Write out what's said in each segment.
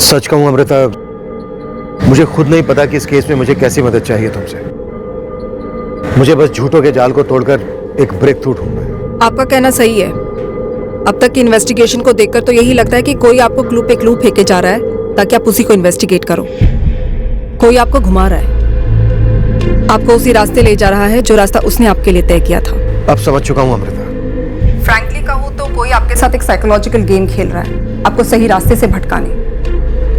सच कहूं अमृता, मुझे खुद नहीं पता कि इस केस में मुझे कैसी मदद चाहिए तुमसे। मुझे बस झूठों के जाल को तोड़कर एक ब्रेक थ्रू ढूंढना है। आपका कहना सही है। अब तक की इन्वेस्टिगेशन को देखकर तो यही लगता है कि कोई आपको क्लू पे क्लू फेंके जा रहा है ताकि आप उसी को इन्वेस्टिगेट करो। कोई आपको घुमा रहा है, आपको उसी रास्ते ले जा रहा है जो रास्ता उसने आपके लिए तय किया था। अब समझ चुका हूं अमृता। फ्रैंकली कहूं तो कोई आपके साथ एक साइकोलॉजिकल गेम खेल रहा है, आपको सही रास्ते से भटकाने,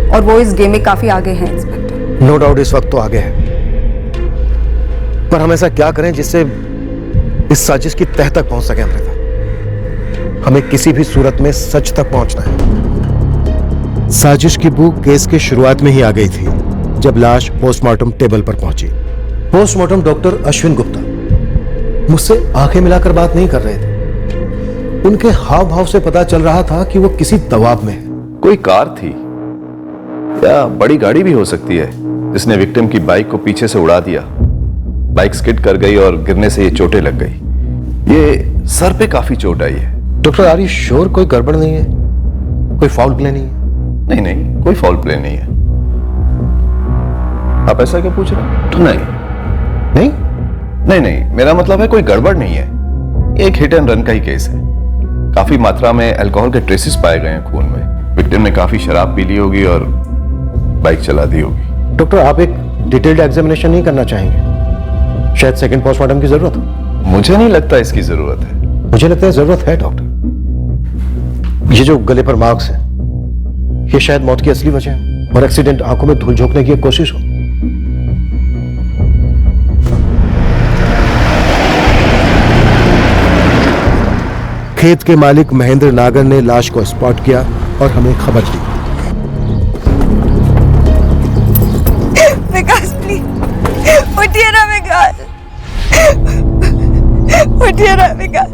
और वो इस गेम में काफी आगे हैं इंस्पेक्टर। नो डाउट इस वक्त तो आगे है, पर हम ऐसा क्या करें जिससे इस साजिश की तह तक पहुंच सके अमृता? हमें किसी भी सूरत में सच तक पहुंचना है। साजिश की भूख केस के शुरुआत में ही आ गई थी जब लाश पोस्टमार्टम टेबल पर पहुंची। पोस्टमार्टम डॉक्टर अश्विन गुप्ता मुझसे आंखें मिलाकर बात नहीं कर रहे थे। उनके हाव भाव से पता चल रहा था कि वो किसी दबाव में है। कोई कार थी या बड़ी गाड़ी भी हो सकती है जिसने विक्टिम की बाइक को पीछे से उड़ा दिया। बाइक स्किड कर गई और गिरने से ये चोटें लग गई। ये सर पे काफी चोट आई है। डॉक्टर आर यू श्योर कोई गड़बड़ नहीं है? कोई फाउल प्ले नहीं है? नहीं नहीं, कोई फाउल प्ले नहीं है। आप ऐसा क्यों पूछ रहे हैं? नहीं नहीं नहीं, मेरा मतलब है कोई गड़बड़ नहीं है। ये एक हिट एंड रन का ही केस है। काफी मात्रा में अल्कोहल के ट्रेसेस पाए गए हैं खून में। विक्टिम ने काफी शराब पी ली होगी और बाइक चला दी होगी। डॉक्टर आप एक डिटेल्ड एग्जामिनेशन नहीं करना चाहेंगे? शायद सेकंड पोस्टमार्टम की जरूरत हो। मुझे नहीं लगता इसकी जरूरत है। मुझे लगता है जरूरत है डॉक्टर। ये जो गले पर मार्क्स है, ये शायद मौत की असली वजह है और एक्सीडेंट आंखों में धूल झोंकने की एक कोशिश हो। खेत के मालिक महेंद्र नागर ने लाश को स्पॉट किया और हमें खबर दी। विकास प्लीज उठिए ना विकास, उठिए ना विकास,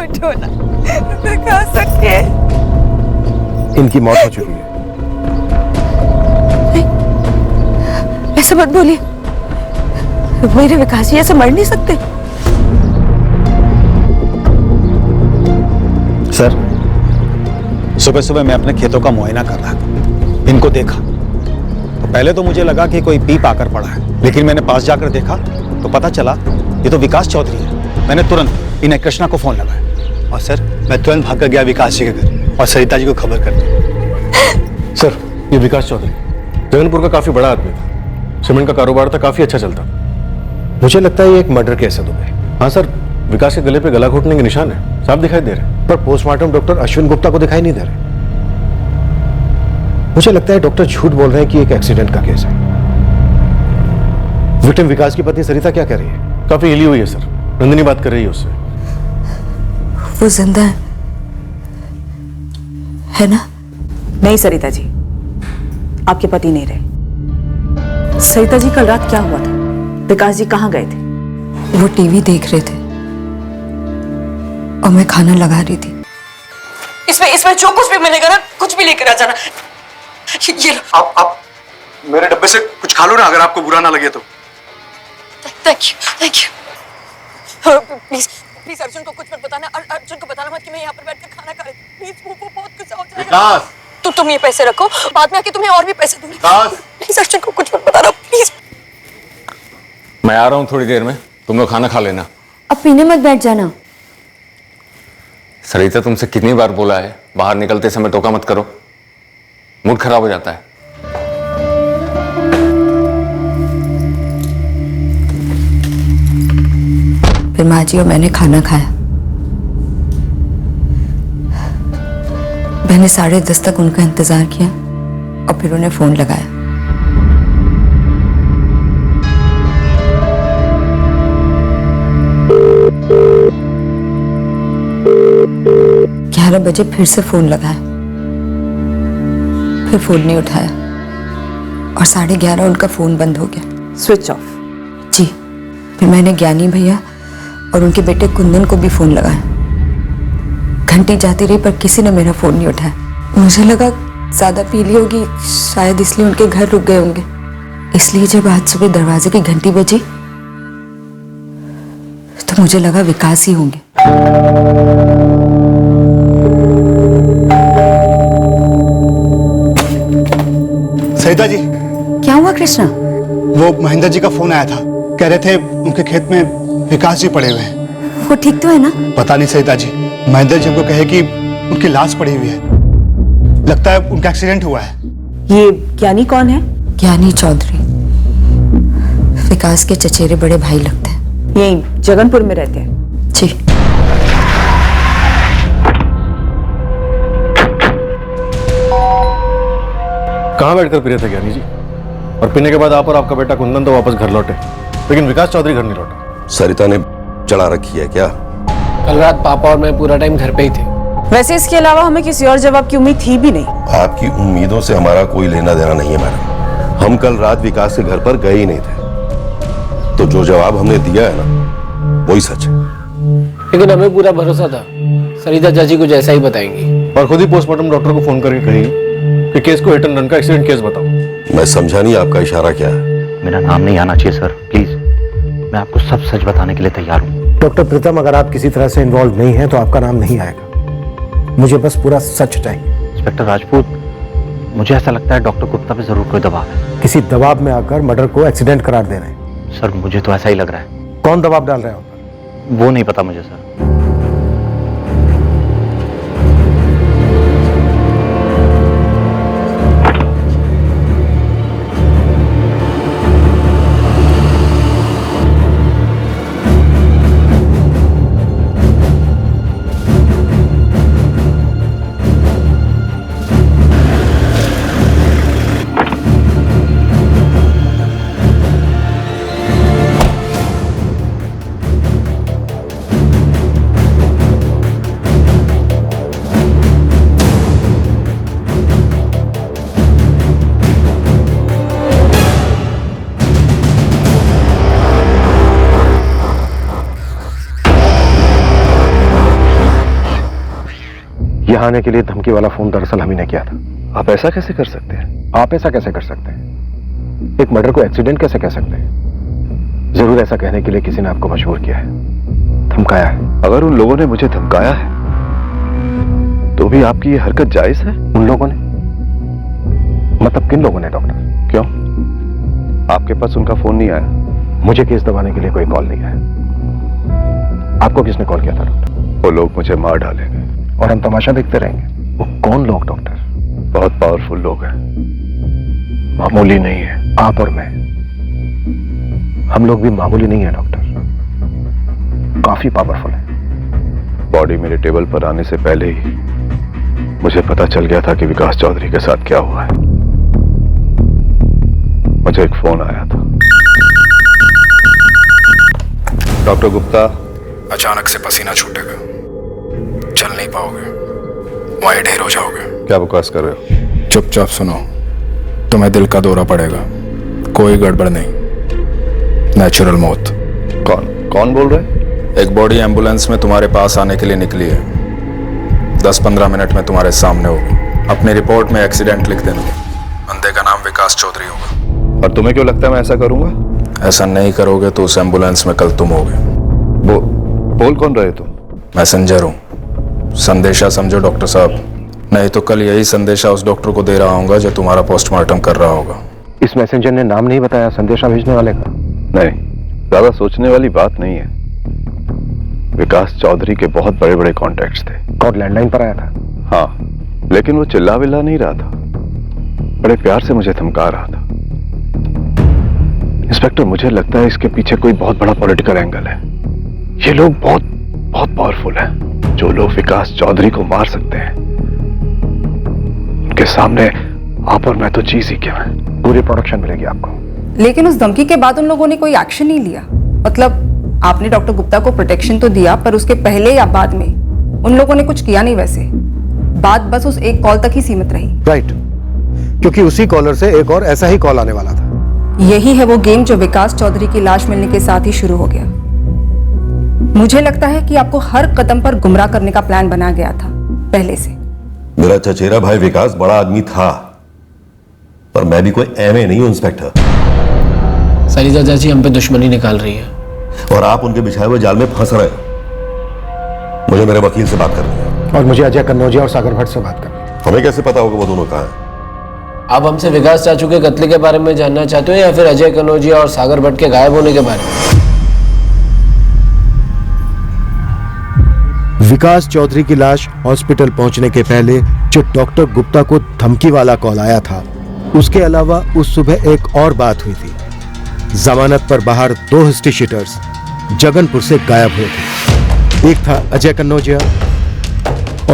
उठो ना विकास, उठिए। इनकी मौत हो चुकी है। ऐसा मत बोलिए मेरे विकास जी, ऐसे मर नहीं सकते। सर, सुबह सुबह मैं अपने खेतों का मुआयना कर रहा था। इनको देखा तो पहले तो मुझे लगा कि कोई पीप आकर पड़ा है, लेकिन मैंने पास जाकर देखा तो पता चला ये तो विकास चौधरी है। मैंने तुरंत इन्हें कृष्णा को फोन लगाया और सर मैं तुरंत भागकर गया विकास जी के घर और सरिता जी को खबर कर दी। सर ये विकास चौधरी जगनपुर का काफी बड़ा आदमी था। सीमेंट का कारोबार था, काफी अच्छा चलता। मुझे लगता है ये एक मर्डर केस है दुबई। हाँ सर, विकास के गले पे गला घोटने के निशान है, साफ दिखाई दे रहे, पर पोस्टमार्टम डॉक्टर अश्विन गुप्ता को दिखाई नहीं दे रहे। मुझे लगता है डॉक्टर झूठ बोल रहे हैं कि एक एक्सीडेंट का केस है। विक्टिम विकास की पत्नी सरिता क्या कह रही है? काफी हिली हुई है सर। नंदिनी बात कर रही है उससे। वो जिंदा है ना? नहीं सरिता जी, आपके पति नहीं रहे। सरिता जी कल रात क्या हुआ था? विकास जी कहाँ गए थे? वो टीवी देख रहे थे और मैं खाना लगा रही थी। इसमें जो कुछ भी मिलेगा ना, कुछ भी लेकर आ जाना। ये लो। आप मेरे डब्बे से कुछ खा लो ना, अगर आपको बुरा ना लगे तो। Thank you. Please please Arjun को कुछ मत बताना। अर्जुन को बताना मत कि मैं यहाँ पर बैठकर खाना खा रही हूँ। प्लीज वो बहुत गुस्सा हो जाएगा। तो तुम ये पैसे रखो, बाद में आके तुम्हें और भी पैसे दूंगी। प्लीज अर्जुन को कुछ मत बताना प्लीज। मैं आ रहा हूँ थोड़ी देर में, तुम लोग खाना खा लेना। अब पीने मत बैठ जाना। सरिता तुमसे कितनी बार बोला है बाहर निकलते समय टोका मत करो, मूड खराब हो जाता है। फिर माँ जी और मैंने खाना खाया। मैंने 10:30 तक उनका इंतजार किया और फिर उन्हें फोन लगाया। ग्यारह बजे फिर से फोन लगाया, फिर फोन नहीं उठाया और 11:30 उनका फोन बंद हो गया, स्विच ऑफ। जी। फिर मैंने ज्ञानी भैया और उनके बेटे कुंदन को भी फोन लगाया। घंटी जाती रही पर किसी ने मेरा फोन नहीं उठाया। मुझे लगा ज्यादा पी ली होगी, शायद इसलिए उनके घर रुक गए होंगे। इसलिए जब आज सुबह दरवाजे की घंटी बजी तो मुझे लगा विकास ही होंगे। सरिता जी, क्या हुआ कृष्णा? वो महेंद्र जी का फोन आया था, कह रहे थे उनके खेत में विकास जी पड़े हुए हैं। वो ठीक तो है ना? पता नहीं सरिता जी, महेंद्र जी हमको कहे कि उनकी लाश पड़ी हुई है, लगता है उनका एक्सीडेंट हुआ है। ये ज्ञानी कौन है? ज्ञानी चौधरी विकास के चचेरे बड़े भाई लगते हैं। यही जगनपुर में रहते हैं। जी। कहाँ बैठकर पी रहे थे ज्ञानी जी? और पीने के बाद आप और आपका बेटा कुंदन तो वापस घर लौटे, लेकिन विकास चौधरी घर नहीं लौटा। सरिता ने चढ़ा रखी है क्या? कल रात पापा और मैं पूरा टाइम घर पे ही थे। वैसे इसके अलावा हमें किसी और जवाब की उम्मीद थी भी नहीं। आपकी उम्मीदों से हमारा कोई लेना देना नहीं है मैडम। हम कल रात विकास के घर पर गए ही नहीं थे, तो जो जवाब हमने दिया है ना वही सच है। लेकिन हमें पूरा भरोसा था सरिता चाची कुछ ऐसा ही बताएंगी। और खुद ही पोस्टमार्टम डॉक्टर को फोन करके कही कि केस को हिट एंड रन का एक्सीडेंट केस बताओ। मैं समझा नहीं आपका इशारा क्या है। मेरा नाम नहीं आना चाहिए सर, प्लीज। मैं आपको सब सच बताने के लिए तैयार हूँ। डॉक्टर प्रीतम, अगर आप किसी तरह से इन्वॉल्व नहीं हैं तो आपका नाम नहीं आएगा। मुझे बस पूरा सच चाहिए। इंस्पेक्टर राजपूत, मुझे ऐसा लगता है डॉक्टर गुप्ता पे जरूर कोई दबाव है। किसी दबाव में आकर मर्डर को एक्सीडेंट करार दे रहे हैं। सर मुझे तो ऐसा ही लग रहा है। कौन दबाव डाल रहा है उन पर? वो नहीं पता मुझे सर। यहाँ आने के लिए धमकी वाला फोन दरअसल हम ही ने किया था। आप ऐसा कैसे कर सकते हैं? आप ऐसा कैसे कर सकते हैं? एक मर्डर को एक्सीडेंट कैसे कह सकते हैं? जरूर ऐसा कहने के लिए किसी ने आपको मजबूर किया है, धमकाया है। अगर उन लोगों ने मुझे धमकाया है तो भी आपकी ये हरकत जायज है? उन लोगों ने मतलब किन लोगों ने डॉक्टर? क्यों, आपके पास उनका फोन नहीं आया? मुझे केस दबाने के लिए कोई कॉल नहीं आया। आपको किसने कॉल किया था डॉक्टर? वो लोग मुझे मार डालेंगे और हम तमाशा देखते रहेंगे। वो कौन लोग डॉक्टर? बहुत पावरफुल लोग हैं, मामूली नहीं है। आप और मैं, हम लोग भी मामूली नहीं है डॉक्टर, काफी पावरफुल है। बॉडी मेरे टेबल पर आने से पहले ही मुझे पता चल गया था कि विकास चौधरी के साथ क्या हुआ है। मुझे एक फोन आया था। डॉक्टर गुप्ता, अचानक से पसीना छूटेगा, चल नहीं पाओगे, वहीं ढेर हो जाओगे। क्या बकवास कर रहे हो? चुपचाप सुनो, तुम्हें दिल का दौरा पड़ेगा, कोई गड़बड़ नहीं, नेचुरल मौत। कौन बोल रहे? एक बॉडी एम्बुलेंस में तुम्हारे पास आने के लिए निकली है, 10-15 मिनट में तुम्हारे सामने होगी। अपनी रिपोर्ट में एक्सीडेंट लिख देना, बंदे का नाम विकास चौधरी होगा। और तुम्हें क्यों लगता है मैं ऐसा करूंगा? ऐसा नहीं करोगे तो उस एम्बुलेंस में कल तुम होगे। बोल कौन रहे तुम? मैसेंजर हूँ, संदेशा समझो डॉक्टर साहब, नहीं तो कल यही संदेशा उस डॉक्टर को दे रहा हूँ जो तुम्हारा पोस्टमार्टम कर रहा होगा। इस मैसेंजर ने नाम नहीं बताया संदेशा भेजने वाले का? नहीं, ज्यादा सोचने वाली बात नहीं है। विकास चौधरी के बहुत बड़े बड़े कॉन्टैक्ट्स थे। और लैंडलाइन पर आया था? हाँ, लेकिन वो चिल्ला विल्ला नहीं रहा था, बड़े प्यार से मुझे धमका रहा था। इंस्पेक्टर, मुझे लगता है इसके पीछे कोई बहुत बड़ा पॉलिटिकल एंगल है। ये लोग बहुत बहुत पावरफुल हैं। जो लोग विकास चौधरी को मार सकते हैं, उनके सामने आप और मैं तो चीज ही क्या है। पूरी प्रोडक्शन मिलेगी आपको। लेकिन उस धमकी के बाद उन लोगों ने कोई एक्शन नहीं लिया। मतलब आपने डॉक्टर गुप्ता को प्रोटेक्शन तो दिया, पर उसके पहले या बाद में उन लोगों ने कुछ किया नहीं। वैसे बात बस उस एक कॉल तक ही सीमित रही। राइट, क्योंकि उसी कॉलर से एक और ऐसा ही कॉल आने वाला था। यही है वो गेम जो विकास चौधरी की लाश मिलने के साथ ही शुरू हो गया। मुझे लगता है कि आपको हर कदम पर गुमराह करने का प्लान बना गया था पहले से। मेरा चचेरा भाई विकास बड़ा आदमी था, पर मैं भी कोई एमए नहीं हूं इंस्पेक्टर। सरिता चाची हम पे दुश्मनी निकाल रही है और आप उनके बिछाए हुए जाल में फंस रहे हो। मुझे मेरे वकील से बात करनी है। और मुझे अजय कन्नौजिया और सागर भट्ट से बात करनी है। हमें कैसे पता होगा वो दोनों कहाँ हैं? आप हमसे विकास चाचू के कत्ले के बारे में जानना चाहते हो या फिर अजय कनौजिया और सागर भट्ट के गायब होने के बारे में? विकास चौधरी की लाश हॉस्पिटल पहुंचने के पहले जो डॉक्टर गुप्ता को धमकी वाला कॉल आया था, उसके अलावा उस सुबह एक और बात हुई थी। जमानत पर बाहर 2 हिस्ट्री शीटर्स जगनपुर से गायब हुए थे। एक था अजय कन्नौजिया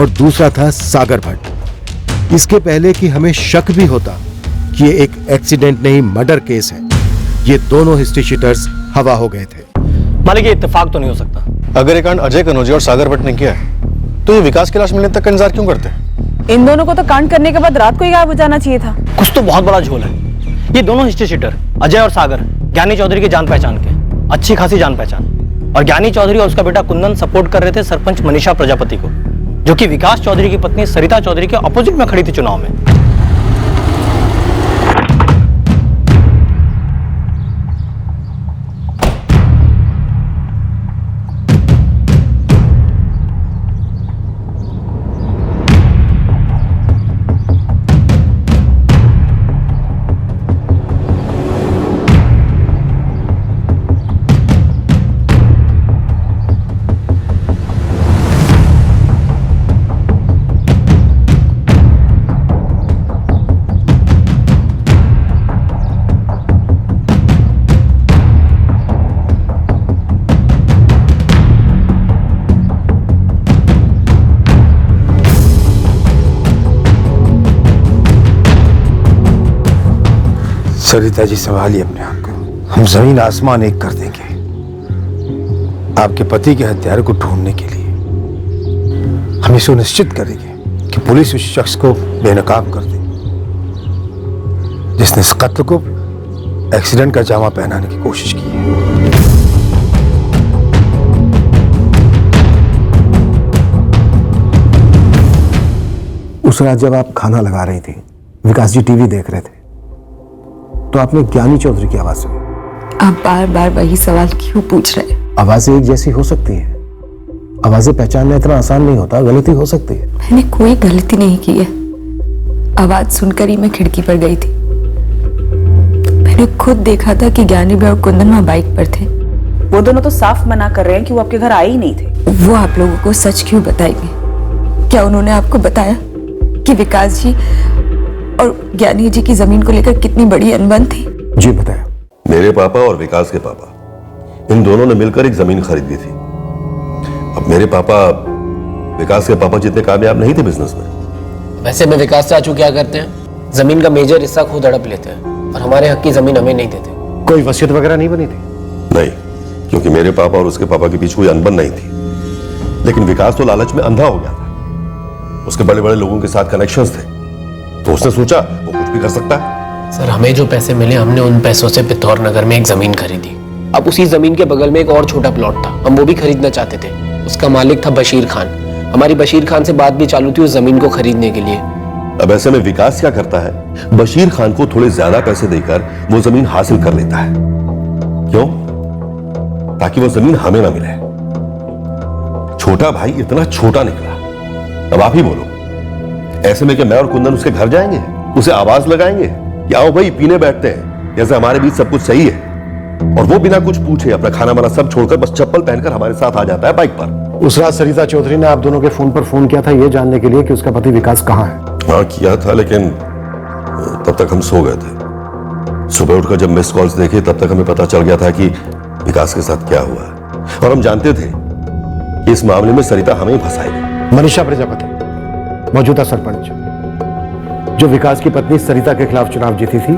और दूसरा था सागर भट्ट। इसके पहले कि हमें शक भी होता कि ये एक एक्सीडेंट नहीं मर्डर केस है, ये दोनों हिस्ट्री शीटर्स हवा हो गए थे। मालिक, ये इत्तेफाक तो नहीं हो सकता। अगर ये कांड अजय कनौजिया और सागर भट्ट ने किया है तो ये विकास की लाश मिलने तक का इंतजार क्यों करते हैं? इन दोनों को तो कांड करने के बाद रात को ही गायब हो जाना चाहिए था। कुछ तो बहुत बड़ा झोल है। ये दोनों हिस्ट्री शीटर अजय और सागर ज्ञानी चौधरी की जान पहचान के, अच्छी खासी जान पहचान। और ज्ञानी चौधरी और उसका बेटा कुंदन सपोर्ट कर रहे थे सरपंच मनीषा प्रजापति को, जो कि विकास चौधरी की पत्नी सरिता चौधरी के अपोजिट में खड़ी थी चुनाव में। सरिता जी, संभालिए अपने आप को। हम जमीन आसमान एक कर देंगे आपके पति के हत्यारे को ढूंढने के लिए। हम ये सुनिश्चित करेंगे कि पुलिस उस शख्स को बेनकाब कर दे जिसने इस कत्ल को एक्सीडेंट का जामा पहनाने की कोशिश की है। उस रात जब आप खाना लगा रही थी, विकास जी टीवी देख रहे थे, तो आपने ज्ञानी चौधरी की आवाज सुनी। आप बार बार वही सवाल क्यों पूछ रहे हैं? आवाजें एक जैसी हो सकती हैं, आवाजें पहचानना इतना आसान नहीं होता, गलती हो सकती है। मैंने कोई गलती नहीं की है। आवाज सुनकर ही मैं खिड़की पर गई थी। मैंने खुद देखा था कि ज्ञानी भाई और कुंदन वहां बाइक पर थे। वो दोनों तो साफ मना कर रहे हैं कि वो आपके घर आए ही नहीं थे। वो आप लोगों को सच क्यों बताएंगे? क्या उन्होंने आपको बताया कि विकास जी और ज्ञानी जी की जमीन को लेकर कितनी बड़ी अनबन थी? जी बताया। मेरे पापा और विकास के पापा, इन दोनों ने मिलकर एक जमीन खरीदी थी। अब मेरे पापा विकास के पापा जितने कामयाब नहीं थे बिजनेस में। वैसे में विकास चाचू क्या करते हैं, जमीन का मेजर हिस्सा खुद हड़प लेते हैं और हमारे हक की जमीन हमें नहीं देते। कोई वसीयत वगैरह नहीं बनी थी? नहीं, क्योंकि मेरे पापा और उसके पापा के बीच कोई अनबन नहीं थी। लेकिन विकास तो लालच में अंधा हो गया था। उसके बड़े बड़े लोगों के साथ कनेक्शंस थे, तो उसने सोचा वो कुछ भी कर सकता है। सर, हमें जो पैसे मिले हमने उन पैसों से पिथौर नगर में एक जमीन खरीदी। अब उसी जमीन के बगल में एक और छोटा प्लॉट था, हम वो भी खरीदना चाहते थे। उसका मालिक था बशीर खान। हमारी बशीर खान से बात भी चालू थी उस जमीन को खरीदने के लिए। अब ऐसे में विकास क्या करता है, बशीर खान को थोड़े ज्यादा पैसे देकर वो जमीन हासिल कर लेता है। क्यों? ताकि वो जमीन हमें ना मिले। छोटा भाई इतना छोटा निकला। अब आप ही बोलो, ऐसे में क्या मैं और कुंदन उसके घर जाएंगे, उसे आवाज लगाएंगे कि आओ भाई पीने बैठते हैं, जैसे हमारे बीच सब कुछ सही है? और वो बिना कुछ पूछे अपना खाना वाना सब छोड़कर बस चप्पल पहनकर हमारे साथ आ जाता है बाइक पर। उस रात सरिता चौधरी ने आप दोनों के फोन पर फोन किया था ये जानने के लिए कि उसका पति विकास कहाँ है। हाँ किया था, लेकिन तब तक हम सो गए थे। सुबह उठकर जब मिस कॉल्स देखे तब तक हमें पता चल गया था कि विकास के साथ क्या हुआ है। और हम जानते थे कि इस मामले में सरिता हमें ही फंसाएगी। मनीषा प्रजापति, मौजूदा सरपंच, जो विकास की पत्नी सरिता के खिलाफ चुनाव जीती थी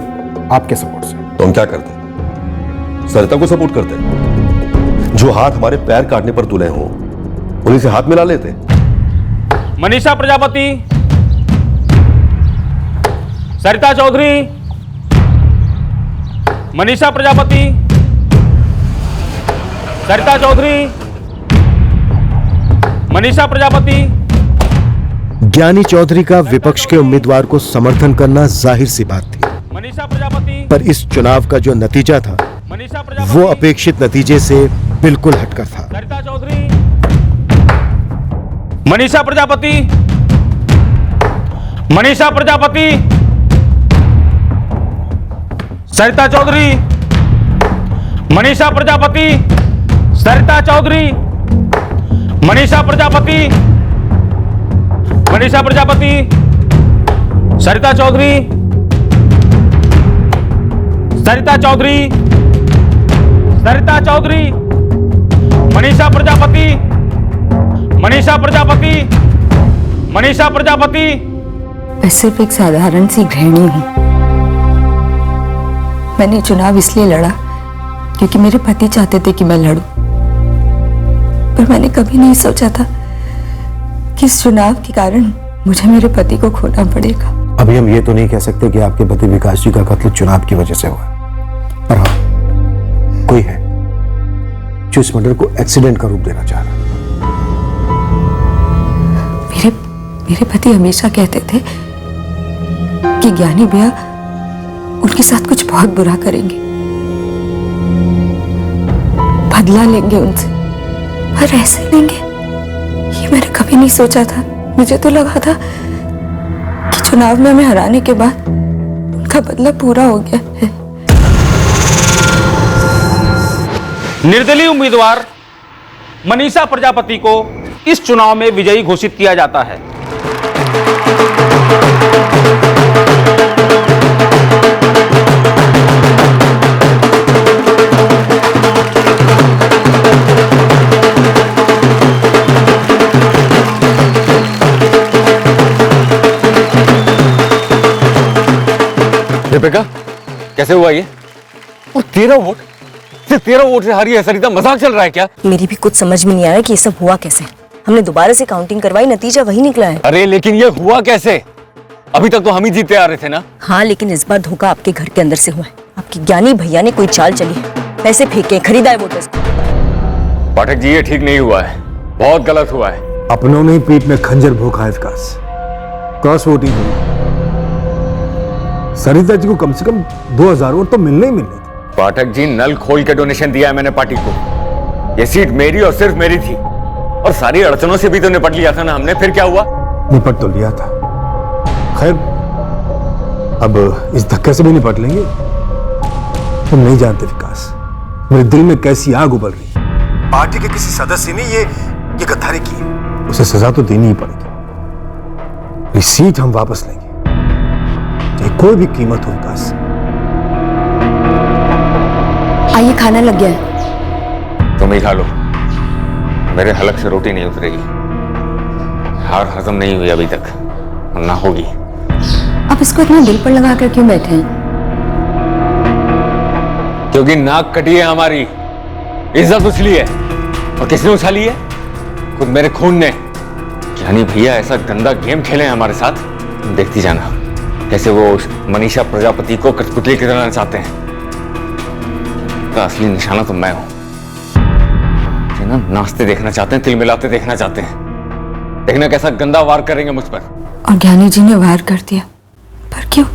आपके सपोर्ट से। तो हम क्या करते? सरिता को सपोर्ट करते। जो हाथ हमारे पैर काटने पर तुले हों उन्हीं से हाथ मिला लेते। मनीषा प्रजापति, सरिता चौधरी, मनीषा प्रजापति, सरिता चौधरी, मनीषा प्रजापति। ज्ञानी चौधरी का विपक्ष के उम्मीदवार को समर्थन करना जाहिर सी बात थी, मनीषा प्रजापति। पर इस चुनाव का जो नतीजा था वो अपेक्षित नतीजे से बिल्कुल हटकर था। सरिता चौधरी, मनीषा प्रजापति, मनीषा प्रजापति, सरिता चौधरी, मनीषा प्रजापति, सरिता चौधरी, मनीषा प्रजापति, मनीषा प्रजापति, सरिता चौधरी, सरिता चौधरी, सरिता चौधरी, मनीषा प्रजापति, मनीषा प्रजापति, मनीषा प्रजापति। मैं सिर्फ एक साधारण सी गृहिणी हूँ। मैंने चुनाव इसलिए लड़ा क्योंकि मेरे पति चाहते थे कि मैं लड़ूं। पर मैंने कभी नहीं सोचा था कि इस चुनाव के कारण मुझे मेरे पति को खोना पड़ेगा। अभी हम ये तो नहीं कह सकते कि आपके पति विकास जी का कत्ल चुनाव की वजह से हुआ, पर हाँ, कोई है जो इस मर्डर को एक्सीडेंट का रूप देना चाह रहा है। मेरे पति हमेशा कहते थे कि ज्ञानी भैया उनके साथ कुछ बहुत बुरा करेंगे, बदला लेंगे उनसे, पर ऐसे लेंगे ये मैंने कभी नहीं सोचा था। मुझे तो लगा था कि चुनाव में हमें हराने के बाद उनका बदला पूरा हो गया है। निर्दलीय उम्मीदवार मनीषा प्रजापति को इस चुनाव में विजयी घोषित किया जाता है। दीपिका, कैसे हुआ ये? और 13 वोट, सिर्फ 13 वोट से हारी है सरिता। मजाक चल रहा है क्या? मेरी भी कुछ समझ में नहीं आ रहा कि ये सब हुआ कैसे। हमने दोबारा से काउंटिंग करवाई, नतीजा वही निकला है। अरे लेकिन ये हुआ कैसे? अभी तक तो हम ही जीते आ रहे थे ना। हाँ, लेकिन इस बार धोखा आपके घर के अंदर से हुआ है। आपके ज्ञानी भैया ने कोई चाल चली है, पैसे फेंके, खरीदा है वोटर्स को। पाठक जी, ये ठीक नहीं हुआ है, बहुत गलत हुआ है। अपनों ने ही पीठ में खंजर भोंका है विकास। क्रॉस वोटिंग हुई, सरिता जी को कम से कम 2000 वोट तो मिलने ही मिलने थे। पाठक जी, नल खोल के डोनेशन दिया है मैंने पार्टी को। ये सीट मेरी और सिर्फ मेरी थी, और सारी अड़चनों से भी तो निपट लिया था ना हमने। फिर क्या हुआ? निपट तो लिया था, खैर अब इस धक्के से भी निपट लेंगे। तुम नहीं जानते विकास, मेरे दिल में कैसी आग उबल रही है। पार्टी के किसी सदस्य ने ये गद्दारी की है, उसे सजा तो देनी ही पड़ेगी। ये सीट हम वापस लेंगे, चाहे कोई भी कीमत हो विकास। आइए, खाना लग गया है। तुम ही खा लो, मेरे हलक से रोटी नहीं उतरेगी। हार हजम नहीं हुई अभी तक, ना होगी। आप इसको इतना दिल पर लगा कर क्यों बैठे हैं? क्योंकि नाक कटी है हमारी, इज्जत उछली है। और किसने उछाली है? खुद मेरे खून ने। ज्ञानी भैया ऐसा गंदा गेम खेले हैं हमारे साथ, देखती जाना कैसे वो मनीषा प्रजापति को कठपुतली की तरह चाहते हैं। का असली निशाना तो मैं हूं। ना नाचते देखना चाहते हैं, तिल मिलाते देखना चाहते हैं। देखना कैसा गंदा वार करेंगे मुझ पर। और ज्ञानी जी ने वार कर दिया, पर क्यों?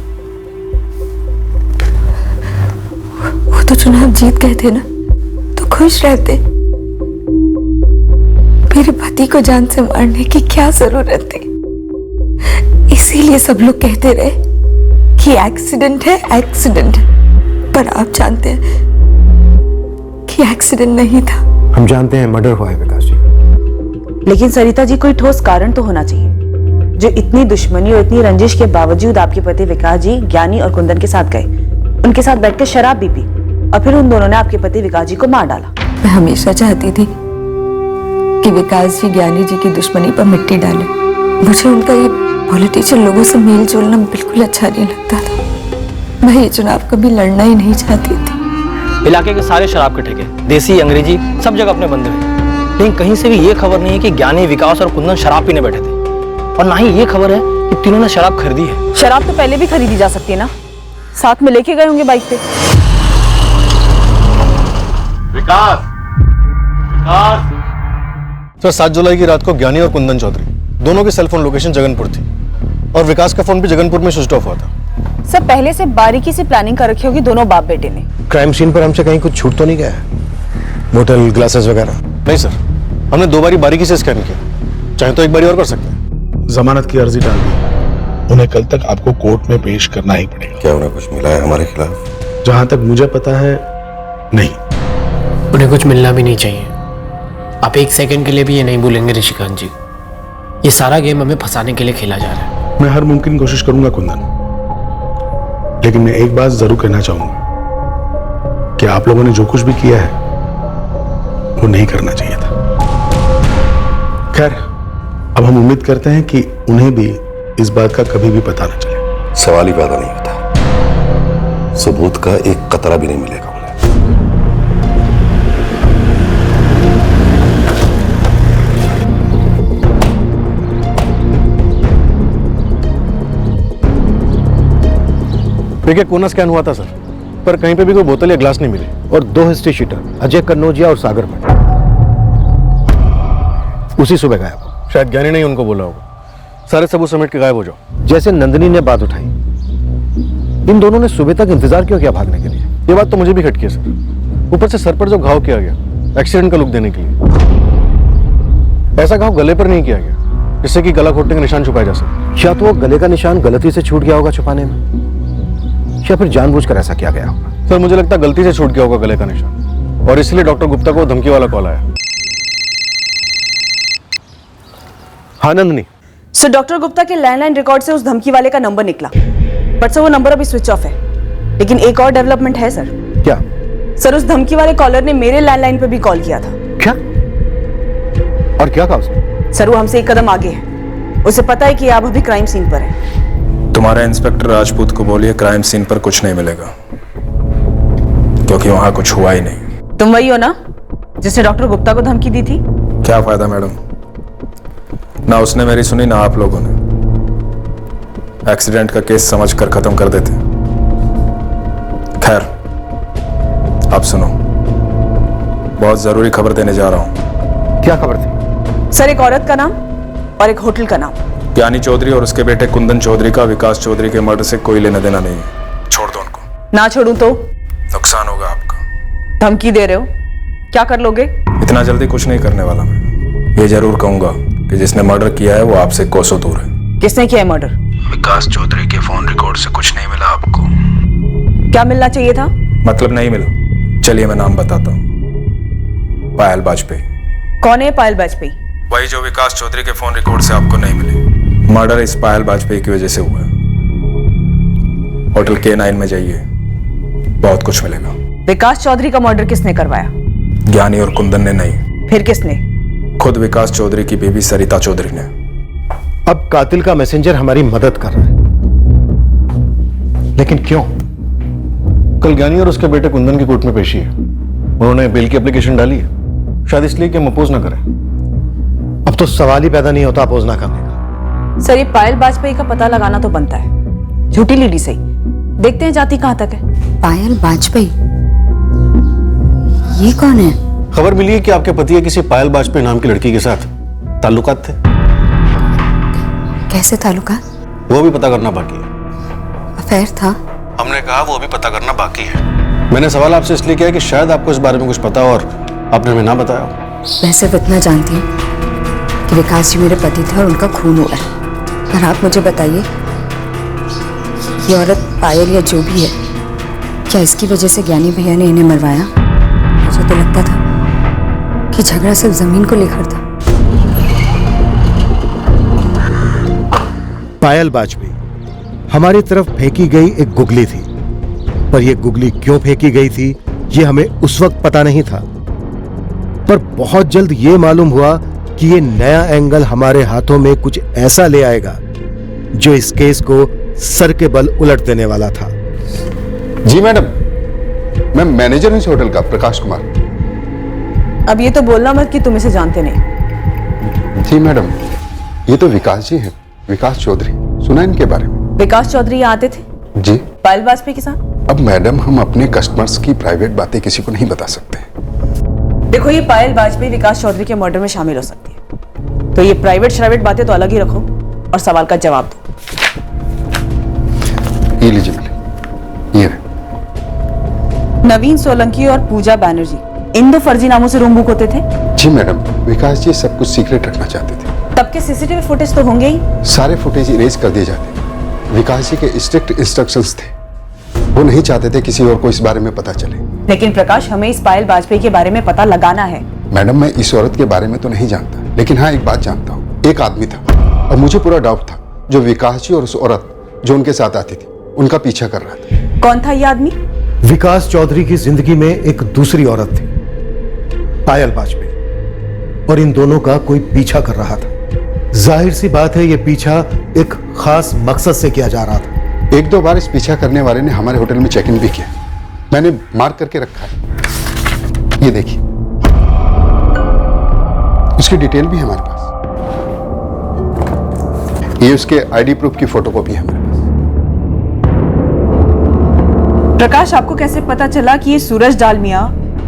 वो तो चुनाव जीत गए थे ना, तो खुश रहते। मेरे पति को जान से मारने की क्या जरूरत थी? इसीलिए सब लोग कहते रहे कि एक्सीडेंट है, एक्सीडेंट है। पर आप जानते हैं कि एक्सीडेंट नहीं था। हम जानते हैं मर्डर हुआ है विकास जी। लेकिन सरिता जी, कोई ठोस कारण तो होना चाहिए जो इतनी दुश्मनी और इतनी रंजिश के बावजूद आपके पति विकास जी ज्ञानी और कुंदन के साथ गए, उनके साथ बैठकर शराब भी पी, और फिर उन दोनों ने आपके पति विकास जी को मार डाला। मैं हमेशा चाहती थी कि विकास जी ज्ञानी जी की दुश्मनी पर मिट्टी डाले। मुझे उनका ये पॉलिटिशियन लोगों से मेल जोलना बिल्कुल अच्छा नहीं लगता था। मैं ये चुनाव कभी लड़ना ही नहीं चाहती थी। इलाके के सारे शराब के ठेके, देसी अंग्रेजी, सब जगह अपने बंदे हुए, लेकिन कहीं से भी ये खबर नहीं है कि ज्ञानी, विकास और कुंदन शराब पीने बैठे थे। और ना ही ये खबर है कि तीनों ने शराब खरीदी है। शराब तो पहले भी खरीदी जा सकती है ना, साथ में लेके गए होंगे बाइक पे। विकास, विकास। सर, 7 जुलाई की रात को ज्ञानी और कुंदन चौधरी दोनों की सेलफोन लोकेशन जगनपुर थी, और विकास का फोन भी जगनपुर में स्विच ऑफ हुआ था। सर, पहले से बारीकी से प्लानिंग कर रखी होगी दोनों बाप बेटे ने। क्राइम सीन पर हमसे कहीं कुछ छूट तो नहीं गया? बोतल, ग्लासेस वगैरह? नहीं सर, हमने 2 बारी बारीकी से स्कैन किया, चाहे तो एक बारी और कर सकते हैं। जमानत की अर्जी डाल दी, उन्हें कल तक आपको कोर्ट में पेश करना ही पड़ेगा। क्या उन्हें कुछ मिला है हमारे खिलाफ? जहां तक मुझे पता है नहीं। उन्हें कुछ मिलना भी नहीं चाहिए। आप एक सेकंड के लिए भी ये नहीं भूलेंगे ऋषिकांत जी, ये सारा गेम हमें फंसाने के लिए खेला जा रहा है। मैं हर मुमकिन कोशिश करूंगा कुंदन, लेकिन मैं एक बात जरूर कहना चाहूंगा कि आप लोगों ने जो कुछ भी किया है वो नहीं करना चाहिए था। खैर, अब हम उम्मीद करते हैं कि उन्हें भी इस बात का कभी भी पता न चले। सवाल ही पैदा नहीं होता, सबूत का एक कतरा भी नहीं मिलेगा उन्हें। देखिए, कोना स्कैन हुआ था सर, पर कहीं पे भी कोई बोतल या ग्लास नहीं मिली। और 2 हिस्ट्री शीटर, अजय कन्नौजिया और सागर भट्ट, उसी सुबह गायब। शायद ज्ञानी ने उनको बोला होगा सारे सबूत समेट के गायब हो जाओ। जैसे नंदिनी ने बात उठाई, इन दोनों ने सुबह तक इंतजार क्यों किया भागने के लिए? ये बात तो मुझे भी खटकी है सर। ऊपर से सर पर जो घाव किया गया, एक्सीडेंट का लुक देने के लिए। ऐसा घाव गले पर नहीं किया गया जिससे कि गला घोटने का निशान छुपाया जा सके। या तो वो गले का निशान गलती से छूट गया होगा छुपाने में, या फिर जानबूझकर ऐसा किया गया होगा। सर, मुझे लगता है गलती से छूट गया होगा गले का निशान, और इसलिए डॉक्टर गुप्ता को धमकी वाला कॉल आया। हाँ नंदिनी। सर, डॉक्टर गुप्ता के लैंडलाइन रिकॉर्ड से उस धमकी वाले का नंबर निकला, बट सर वो नंबर अभी स्विच ऑफ है। लेकिन एक और डेवलपमेंट है सर। क्या? सर, उस धमकी वाले कॉलर ने मेरे लैंडलाइन पे भी कॉल किया था। क्या? और क्या कहा उसने? सर, वो हमसे एक कदम आगे है। उसे पता है कि आप अभी क्राइम सीन पर हैं। तुम्हारे इंस्पेक्टर राजपूत को बोलिए क्राइम सीन पर कुछ नहीं मिलेगा, क्योंकि वहां कुछ हुआ ही नहीं। तुम वही हो ना जिसने डॉक्टर गुप्ता को धमकी दी थी? क्या फायदा मैडम, ना उसने मेरी सुनी ना आप लोगों ने। एक्सीडेंट का केस समझकर खत्म कर देते। खैर, आप सुनो, बहुत जरूरी खबर देने जा रहा हूं। क्या खबर थी? सर, एक औरत का नाम और एक होटल का नाम। ज्ञानी चौधरी और उसके बेटे कुंदन चौधरी का विकास चौधरी के मर्डर से कोई लेना देना नहीं है। छोड़ दो उनको। ना छोड़ूं तो? नुकसान होगा आपका। धमकी दे रहे हो? क्या कर लोगे? इतना जल्दी कुछ नहीं करने वाला मैं। ये जरूर कहूंगा कि जिसने मर्डर किया है वो आपसे कोसों दूर है। किसने किया है मर्डर? विकास चौधरी के फोन रिकॉर्ड से कुछ नहीं मिला आपको। क्या मिलना चाहिए था? मतलब नहीं मिला। चलिए मैं नाम बताता हूँ, पायल वाजपेयी। कौन है पायल वाजपेयी? वही जो विकास चौधरी के फोन रिकॉर्ड से आपको नहीं मिली। मर्डर इस पायल वाजपेयी की वजह से हुआ है। होटल K9 में जाइए, बहुत कुछ मिलेगा। विकास चौधरी का मर्डर किसने करवाया? ज्ञानी और कुंदन ने नहीं। फिर किसने? खुद विकास चौधरी की बीवी सरिता चौधरी ने। अब कातिल का मैसेंजर हमारी मदद कर रहा है, लेकिन क्यों? कल ज्ञानी और उसके बेटे कुंदन की कोर्ट में पेशी है। उन्होंने बेल की एप्लीकेशन डाली है, शायद इसलिए कि हम अपोज ना करें। अब तो सवाल ही पैदा नहीं होता अपोज ना करने का। सर, ये पायल वाजपेयी का पता लगाना तो बनता है। झूठी लीडी सही, देखते हैं जाती कहां तक है। पायल वाजपेयी, ये कौन है? खबर मिली है कि आपके पति के किसी पायल वाजपेयी नाम की लड़की के साथ ताल्लुकात थे। कैसे ताल्लुकात? वो भी पता करना बाकी है। अफेयर था? हमने कहा वो भी पता करना बाकी है। मैंने सवाल आपसे इसलिए किया कि शायद आपको इस बारे में कुछ पता और आपने हमें ना बताया। मैं सिर्फ इतना जानती हूँ कि विकास जी मेरे पति थे और उनका खून हुआ है। पर आप मुझे बताइए, ये औरत पायल या जो भी है, क्या इसकी वजह से ज्ञानी भैया ने इन्हें मरवाया? मुझे तो लगता था कि झगड़ा सिर्फ जमीन को लेकर था। पायल वाजपेयी हमारी तरफ फेंकी गई एक गुगली थी, पर यह गुगली क्यों फेंकी गई थी ये हमें उस वक्त पता नहीं था। पर बहुत जल्द ये मालूम हुआ कि ये नया एंगल हमारे हाथों में कुछ ऐसा ले आएगा जो इस केस को सर के बल उलट देने वाला था। जी मैडम, मैं मैनेजर हूं इस होटल का, प्रकाश कुमार। अब ये तो बोलना मत कि तुम इसे जानते नहीं। जी मैडम, ये तो विकास जी हैं, विकास चौधरी। सुना इनके बारे में? विकास चौधरी यहाँ आते थे? जी। पायल वाजपेयी के साथ? अब मैडम, हम अपने कस्टमर्स की प्राइवेट बातें किसी को नहीं बता सकते। देखो, ये पायल वाजपेयी विकास चौधरी के मर्डर में शामिल हो सकती है, तो ये प्राइवेट बातें तो अलग ही रखो और सवाल का जवाब दो। ये लीजिए मैडम, ये रहे। नवीन सोलंकी और पूजा बैनर्जी, इन दो फर्जी नामों से रूम बुक होते थे? जी मैडम, विकास जी सब कुछ सीक्रेट रखना चाहते थे। तब के सीसीटीवी फुटेज तो होंगे ही। सारे फुटेज इरेज कर दिए जाते। विकास जी के स्ट्रिक्ट इंस्ट्रक्शंस थे। वो नहीं चाहते थे किसी और को इस बारे में पता चले। लेकिन प्रकाश, हमें इस पायल वाजपेयी के बारे में पता लगाना है। मैडम, मैं इस औरत के बारे में तो नहीं जानता, लेकिन हाँ एक बात जानता हूँ, एक आदमी था और मुझे पूरा डाउट था जो विकास जी और उस औरत जो उनके साथ आती थी उनका पीछा कर रहा था। कौन था ये आदमी? विकास चौधरी की जिंदगी में एक दूसरी औरत थी, पायल वाजपेयी, और इन दोनों का कोई पीछा कर रहा था। जाहिर सी बात है, यह पीछा एक खास मकसद से किया जा रहा था। एक दो बार इस पीछा करने वाले ने हमारे होटल में चेक इन भी किया, मैंने मार्क करके रखा है, ये देखिए, उसकी डिटेल भी है हमारे पास, ये उसके आईडी प्रूफ की फोटोकॉपी है हमारे पास। प्रकाश, आपको कैसे पता चला कि ये सूरज डालमिया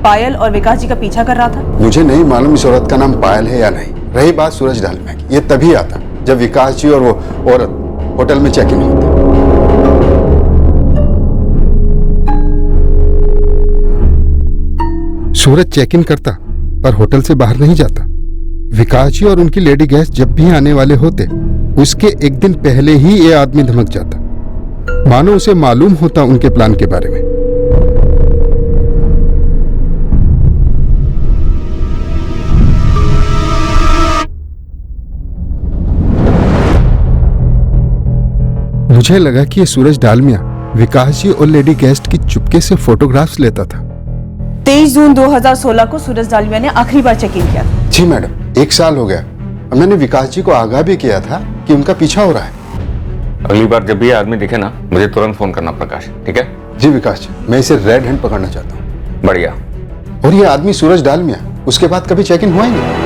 पायल और विकास जी का पीछा कर रहा था? मुझे नहीं मालूम इस औरत का नाम पायल है या नहीं। रही बात सूरज डालमिया की, ये तभी आता जब विकास जी और वो औरत होटल में चेक इन होते। सूरज चेक इन करता पर होटल से बाहर नहीं जाता। विकास जी और उनकी लेडी गेस्ट जब भी आने वाले होते उसके एक दिन पहले ही ये आदमी धमक जाता, मानो उसे मालूम होता उनके प्लान के बारे में। मुझे लगा कि ये सूरज डालमिया विकास जी और लेडी गेस्ट की चुपके से फोटोग्राफ्स लेता था। 23 जून 2016 को सूरज डालमिया ने आखिरी बार चेक इन किया था। जी मैडम, 1 साल हो गया और मैंने विकास जी को आगाह भी किया था कि उनका पीछा हो रहा है। अगली बार जब भी ये आदमी दिखे ना, मुझे तुरंत फोन करना प्रकाश, ठीक है? जी विकास जी, मैं इसे रेड हैंड पकड़ना चाहता हूँ। बढ़िया। और ये आदमी सूरज डालमिया उसके बाद कभी चेक इन हुआ ही नहीं।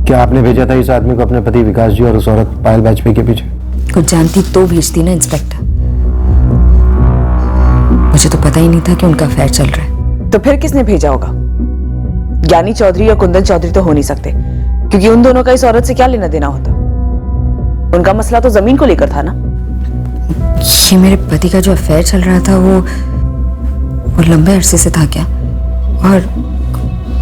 क्या आपने भेजा था इस आदमी को अपने पति विकास जी और उस औरत पायल वाजपेयी के पीछे? कुछ जानती तो भेजती ना इंस्पेक्टर। मुझे तो पता ही नहीं था कि उनका अफेयर चल रहा है। तो फिर किसने भेजा होगा? ज्ञानी चौधरी या कुंदन चौधरी तो हो नहीं सकते, क्योंकि उन दोनों का इस औरत से क्या लेना देना होता? उनका मसला तो जमीन को लेकर था ना। ये मेरे पति का जो अफेयर चल रहा था वो लंबे अरसे से था क्या? और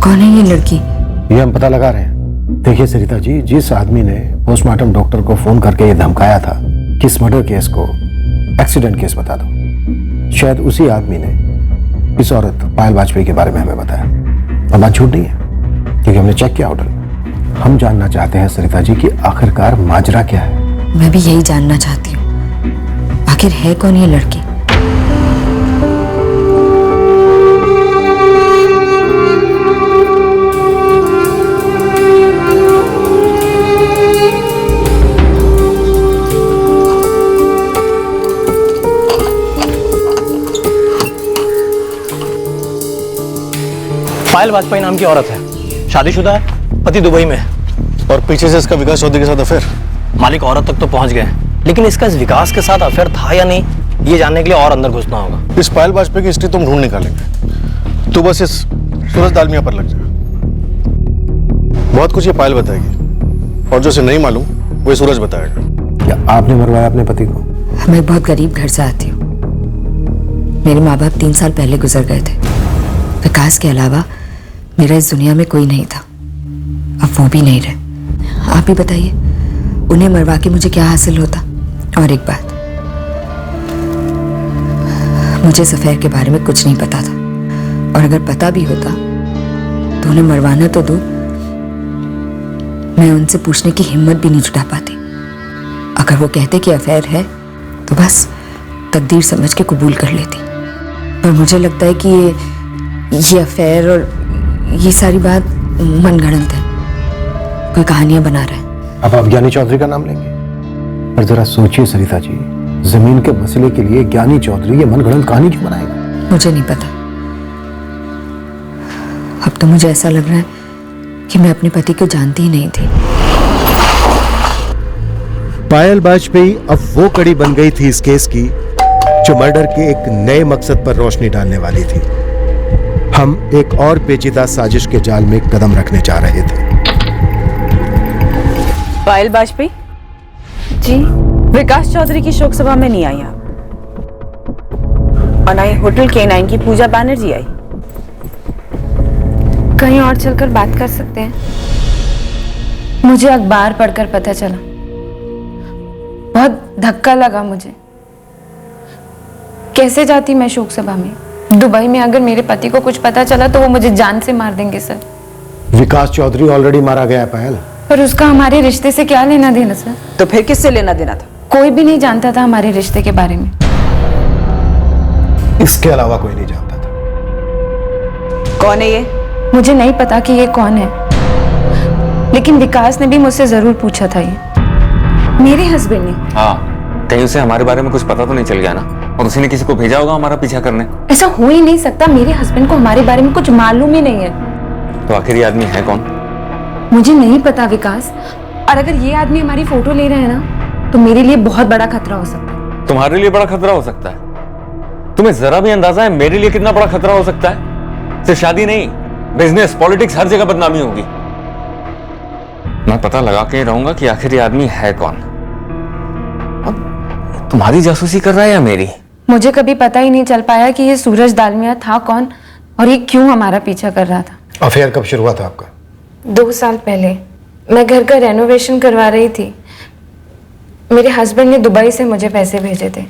कौन है ये लड़की? ये हम पता लगा रहे हैं। देखिए सरिता जी, जिस आदमी ने पोस्टमार्टम डॉक्टर को फोन करके ये धमकाया था कि इस मर्डर केस को एक्सीडेंट केस बता दो, शायद उसी आदमी ने इस औरत पायल वाजपेयी के बारे में हमें बताया। और बात झूठ नहीं है, क्योंकि हमने चेक किया होटल। हम जानना चाहते हैं सरिता जी कि आखिरकार माजरा क्या है। मैं भी यही जानना चाहती हूँ, आखिर है कौन ये लड़की? पायल वाजपेयी नाम की औरत है, शादीशुदा है, पति दुबई में है। और पीछे से इसका विकास चौधरी के साथ अफेयर। मालिक औरत तक तो पहुंच गए, लेकिन इसका इस विकास के साथ अफेयर था या नहीं, ये जानने के लिए और अंदर घुसना होगा। इस पायल वाजपेयी की हिस्ट्री तुम ढूंढ निकालेंगे, तो बस इस सूरज डालमिया पर लग जाए। बहुत कुछ ये पायल बताएगी, और जो उसे नहीं मालूम वो सूरज बताएगा। क्या आपने मरवाया अपने पति को? मैं बहुत गरीब घर से आती हूँ। मेरे माँ बाप 3 साल पहले गुजर गए थे। विकास के अलावा मेरा इस दुनिया में कोई नहीं था, अब वो भी नहीं रहे। आप ही बताइए, उन्हें मरवा के मुझे क्या हासिल होता? और एक बात, मुझे इस अफेयर के बारे में कुछ नहीं पता था, और अगर पता भी होता तो उन्हें मरवाना तो दूर, मैं उनसे पूछने की हिम्मत भी नहीं जुटा पाती। अगर वो कहते कि अफेयर है तो बस तकदीर समझ के कबूल कर लेती, पर मुझे लगता है कि ये अफेयर और ये सारी बात मनगढ़ंत है, कोई कहानियां बना रहा है। अब आप ज्ञानी चौधरी का नाम लेंगे? पर जरा सोचिए सरिता जी, जमीन के मसले के लिए ज्ञानी चौधरी ये मनगढ़ंत कहानी क्यों बनाएगा? मुझे नहीं पता। अब तो मुझे ऐसा लग रहा है कि मैं अपने पति को जानती ही नहीं थी। पायल वाजपेयी अब वो कड़ी बन गई थी इस केस की जो मर्डर के एक नए मकसद पर रोशनी डालने वाली थी। हम एक और पेचीदा साजिश के जाल में कदम रखने जा रहे थे। पायल वाजपेयी जी, विकास चौधरी की शोक सभा में नहीं आई आप, और ना ही होटल K9 की पूजा बैनर्जी आई। कहीं और चलकर बात कर सकते हैं? मुझे अखबार पढ़कर पता चला, बहुत धक्का लगा मुझे। कैसे जाती मैं शोक सभा में? दुबई में अगर मेरे पति को कुछ पता चला तो वो मुझे जान से मार देंगे सर। विकास चौधरी ऑलरेडी मारा गया है पायल। पर उसका हमारे रिश्ते से क्या लेना देना सर? तो फिर किससे लेना देना था? कोई भी नहीं जानता था हमारे रिश्ते के बारे में। इसके अलावा कोई नहीं जानता था। कौन है ये? मुझे नहीं पता कि ये कौन है, लेकिन विकास ने भी मुझसे जरूर पूछा था। ये मेरे हस्बैंड ने। हाँ, कहीं उसे हमारे बारे में कुछ पता तो नहीं चल गया ना, और उसी ने किसी को भेजा होगा हमारा पीछा करने। ऐसा हो ही नहीं सकता, मेरे हस्बैंड को हमारे बारे में कुछ मालूम ही नहीं है। तो आखिर ये आदमी है कौन? मुझे नहीं पता विकास, और अगर ये आदमी हमारी फोटो ले रहे हैं ना, तो मेरे लिए बहुत बड़ा खतरा हो सकता है। तुम्हारे लिए बड़ा खतरा हो सकता है? तुम्हें जरा भी अंदाजा है मेरे लिए कितना बड़ा खतरा हो सकता है? सिर्फ शादी नहीं, बिजनेस, पॉलिटिक्स, हर जगह बदनामी होगी। मैं पता लगा के रहूंगा कि आखिर ये आदमी है कौन। अब तुम्हारी जासूसी कर रहा है या मेरी? मुझे कभी पता ही नहीं चल पाया कि ये सूरज दालमिया था कौन और ये क्यों हमारा पीछा कर रहा था। अफेयर कब शुरू हुआ था आपका? 2 साल पहले मैं घर का रेनोवेशन करवा रही थी। मेरे हस्बैंड ने दुबई से मुझे पैसे भेजे थे।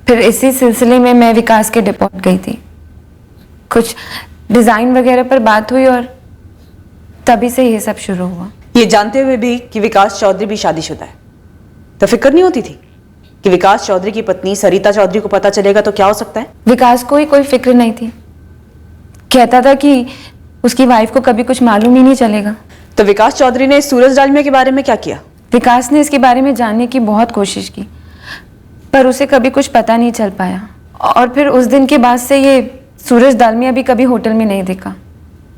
फिर इसी सिलसिले में मैं विकास के डिपोर्ट गई थी। कुछ डिजाइन वगैरह पर बात हुई और तभी से ये सब शुरू हुआ। ये जानते हुए भी कि विकास चौधरी भी शादीशुदा है, तो फिक्र नहीं होती थी कि विकास चौधरी की पत्नी सरिता चौधरी को पता चलेगा तो क्या हो सकता है? विकास को ही कोई फिक्र नहीं थी। कहता था कि उसकी वाइफ को कभी कुछ मालूम ही नहीं चलेगा। तो विकास चौधरी ने सूरज दालमिया के बारे में क्या किया? विकास ने इसके बारे में जानने की बहुत कोशिश की, पर उसे कभी कुछ पता नहीं चल पाया। और फिर उस दिन के बाद से ये सूरज दालमिया भी कभी होटल में नहीं दिखा,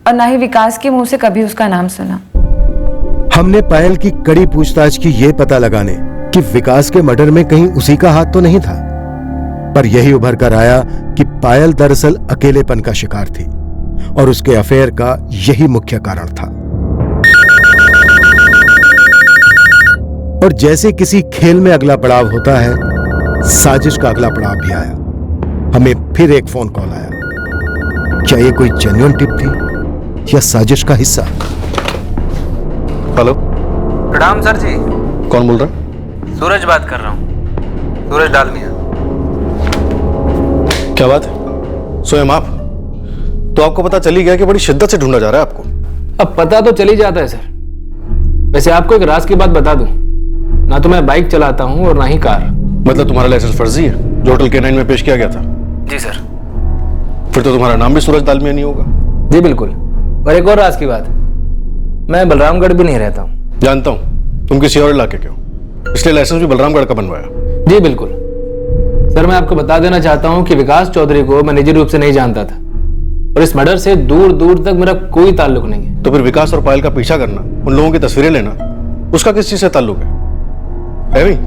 और ना ही विकास के मुंह से कभी उसका नाम सुना। हमने पायल की कड़ी पूछताछ की ये पता लगाने कि विकास के मर्डर में कहीं उसी का हाथ तो नहीं था, पर यही उभर कर आया कि पायल दरअसल अकेलेपन का शिकार थी और उसके अफेयर का यही मुख्य कारण था। और जैसे किसी खेल में अगला पड़ाव होता है, साजिश का अगला पड़ाव भी आया। हमें फिर एक फोन कॉल आया। क्या ये कोई जेन्युइन टिप थी या साजिश का हिस्सा? हेलो, प्रणाम सर जी। कौन बोल रहा है? सूरज बात कर रहा हूँ, सूरज डालमिया। क्या बात है? स्वयं आप? तो आपको पता चली गया कि बड़ी शिद्दत से ढूंढा जा रहा है आपको। अब पता तो चल ही जाता है सर। वैसे आपको एक राज की बात बता दूं, ना तो मैं बाइक चलाता हूँ और ना ही कार। मतलब तुम्हारा लाइसेंस फर्जी है जो होटल K9 में पेश किया गया था? जी सर। फिर तो तुम्हारा नाम भी सूरज दालमिया नहीं होगा। जी बिल्कुल। और एक और राज की बात, मैं बलरामगढ़ भी नहीं रहता हूँ। जानता हूँ तुम किसी और इलाके के हो, इसलिए लाइसेंस भी बलरामगढ़ का बनवाया। जी बिल्कुल सर। मैं आपको बता देना चाहता हूँ कि विकास चौधरी को मैं निजी रूप से नहीं जानता था, और इस मर्डर से दूर दूर तक मेरा कोई ताल्लुक नहीं है। तो फिर विकास और पायल का पीछा करना, उन लोगों की तस्वीरें लेना, उसका किस चीज से ताल्लुक है?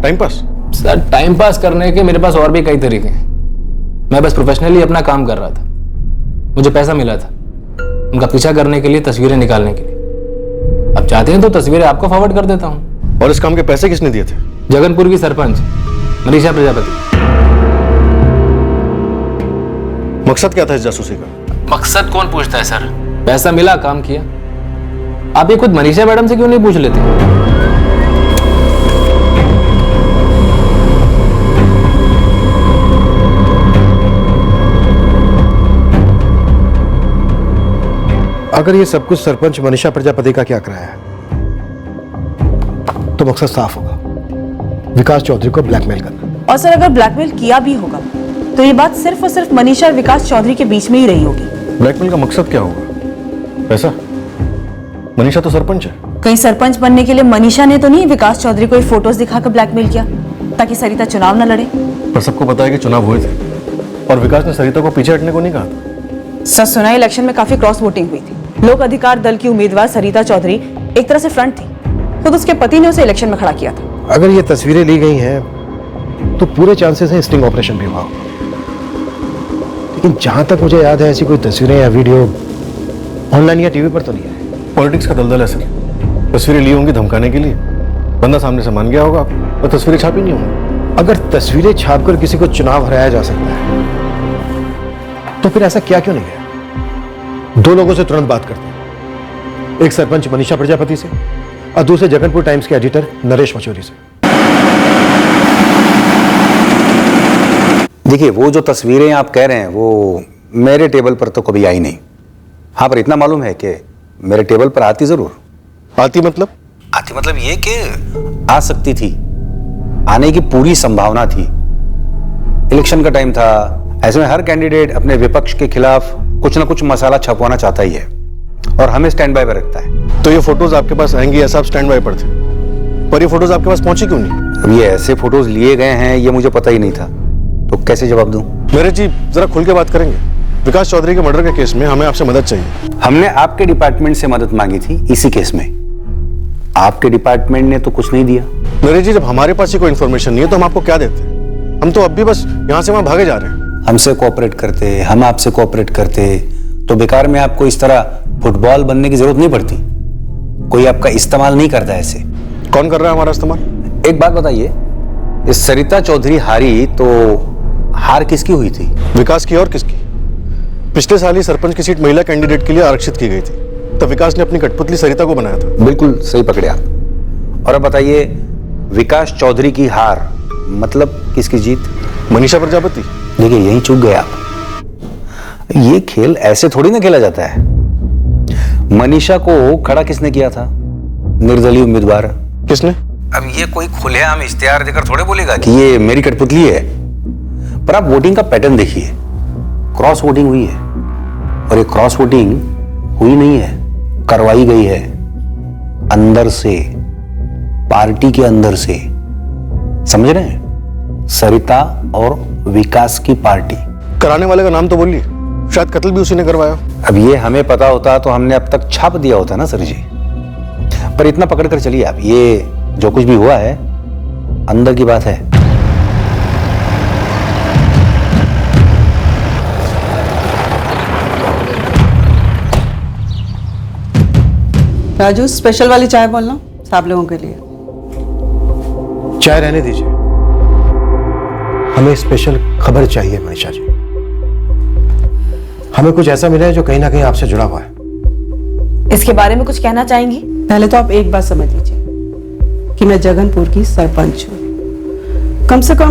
Time pass? Sir time pass करने के मेरे पास और भी कई तरीके हैं। मैं बस प्रोफेशनली अपना काम कर रहा था। मुझे पैसा मिला था उनका पीछा करने के लिए, tस्वीरें निकालने के लिए। अब चाहते हैं तो तस्वीरें आपको फॉरवर्ड कर देता हूँ। और इस काम के पैसे किसने दिए थे? जगनपुर की सरपंच मनीषा प्रजापति। मकसद क्या था इस जासूसी का? मकसद कौन पूछता है सर, पैसा मिला, काम किया। आप ये खुद मनीषा मैडम से क्यों नहीं पूछ लेते? अगर ये सब कुछ सरपंच मनीषा प्रजापति का क्या कराया है, तो मकसद साफ होगा, विकास चौधरी को ब्लैकमेल करना। और सर अगर ब्लैकमेल किया भी होगा तो ये बात सिर्फ और सिर्फ मनीषा और विकास चौधरी के बीच में ही रही होगी। ब्लैकमेल का मकसद क्या होगा? पैसा? मनीषा तो सरपंच है। कहीं सरपंच बनने के लिए मनीषा ने तो नहीं विकास चौधरी को ये फोटोज दिखाकर ब्लैकमेल किया ताकि सरिता चुनाव न लड़े? पर सबको पता है कि चुनाव हुए थे और विकास ने सरिता को पीछे हटने को नहीं कहा था। सर सुना इलेक्शन में काफी क्रॉस वोटिंग हुई थी। लोक अधिकार दल की उम्मीदवार सरिता चौधरी एक तरह से फ्रंट थी, खुद उसके पति ने उसे इलेक्शन में खड़ा किया था। अगर ये तस्वीरें ली गई हैं तो पूरे चांसेस हैं स्टिंग ऑपरेशन भी हुआ होगा, लेकिन जहां तक मुझे याद है ऐसी कोई तस्वीरें या वीडियो ऑनलाइन या टीवी पर तो नहीं है। पॉलिटिक्स का दलदल है सर। तस्वीरें ली होंगी धमकाने के लिए, बंदा सामने से मान गया होगा तो तस्वीरें छापी नहीं होंगी। अगर तस्वीरें छापकर किसी को चुनाव हराया जा सकता है तो फिर ऐसा क्या क्यों नहीं है? 2 लोगों से तुरंत बात करते हैं, एक सरपंच मनीषा प्रजापति से और दूसरे जगनपुर टाइम्स के एडिटर नरेश मचौरी से। देखिए, वो जो तस्वीरें आप कह रहे हैं वो मेरे टेबल पर तो कभी आई नहीं। हाँ, पर इतना मालूम है कि मेरे टेबल पर आती जरूर। आती मतलब? आती मतलब ये कि आ सकती थी, आने की पूरी संभावना थी। इलेक्शन का टाइम था, ऐसे में हर कैंडिडेट अपने विपक्ष के खिलाफ कुछ ना कुछ मसाला छपवाना चाहता ही है और हमें स्टैंड बाय पर रखता है। तो ये फोटोज आपके पास आएंगी, ऐसा आप स्टैंड बाय पर थे, पर ये फोटोज आपके पास पहुंची क्यों नहीं? अब ये ऐसे फोटोज लिए गए हैं ये मुझे पता ही नहीं था, तो कैसे जवाब दूं? मेरे जी जरा खुल के बात करेंगे। विकास चौधरी के मर्डर के केस में हमें आपसे मदद चाहिए। हमने आपके डिपार्टमेंट से मदद मांगी थी इसी केस में, आपके डिपार्टमेंट ने तो कुछ नहीं दिया। नरेश जी, जब हमारे पास ही कोई इन्फॉर्मेशन नहीं है तो हम आपको क्या देते? हम तो अब भी बस यहाँ से वहां भागे जा रहे हैं। हमसे कोऑपरेट करते, हम आपसे कोऑपरेट करते तो बेकार में आपको इस तरह फुटबॉल बनने की जरूरत नहीं पड़ती। कोई आपका इस्तेमाल नहीं करता ऐसे। कौन कर रहा है हमारा इस्तेमाल? एक बात बताइए, इस सरिता चौधरी हारी तो हार किसकी हुई थी? विकास की। और किसकी? पिछले साल ही सरपंच की सीट महिला कैंडिडेट के लिए आरक्षित की गई थी, तब विकास ने अपनी कठपुतली सरिता को बनाया था। बिल्कुल सही पकड़े आप। और अब बताइए, विकास चौधरी की हार मतलब किसकी जीत? मनीषा प्रजापति। देखिए, यहीं चूक गए आप। ये खेल ऐसे थोड़ी ना खेला जाता है। मनीषा को खड़ा किसने किया था? निर्दलीय उम्मीदवार। किसने? अब ये कोई खुलेआम इश्तिहार देकर थोड़े बोलेगा कि ये मेरी कठपुतली है। पर आप वोटिंग का पैटर्न देखिए, क्रॉस वोटिंग हुई है और ये क्रॉस वोटिंग हुई नहीं है, करवाई गई है अंदर से, पार्टी के अंदर से। समझ रहे हैं? सरिता और विकास की पार्टी। कराने वाले का नाम तो बोलिए, शायद कत्ल भी उसी ने करवाया। अब ये हमें पता होता तो हमने अब तक छाप दिया होता ना सर जी। पर इतना पकड़ कर चलिए आप, ये जो कुछ भी हुआ है अंदर की बात है। राजू, स्पेशल वाली चाय बोलना सब लोगों के लिए। चाय रहने दीजिए, हमें स्पेशल खबर चाहिए मनीषा जी। हमें कुछ ऐसा मिला है जो कहीं ना कहीं आपसे जुड़ा हुआ है। इसके बारे में कुछ कहना चाहेंगी? पहले तो आप एक बात समझ लीजिए कि मैं जगनपुर की सरपंच हूँ। कम से कम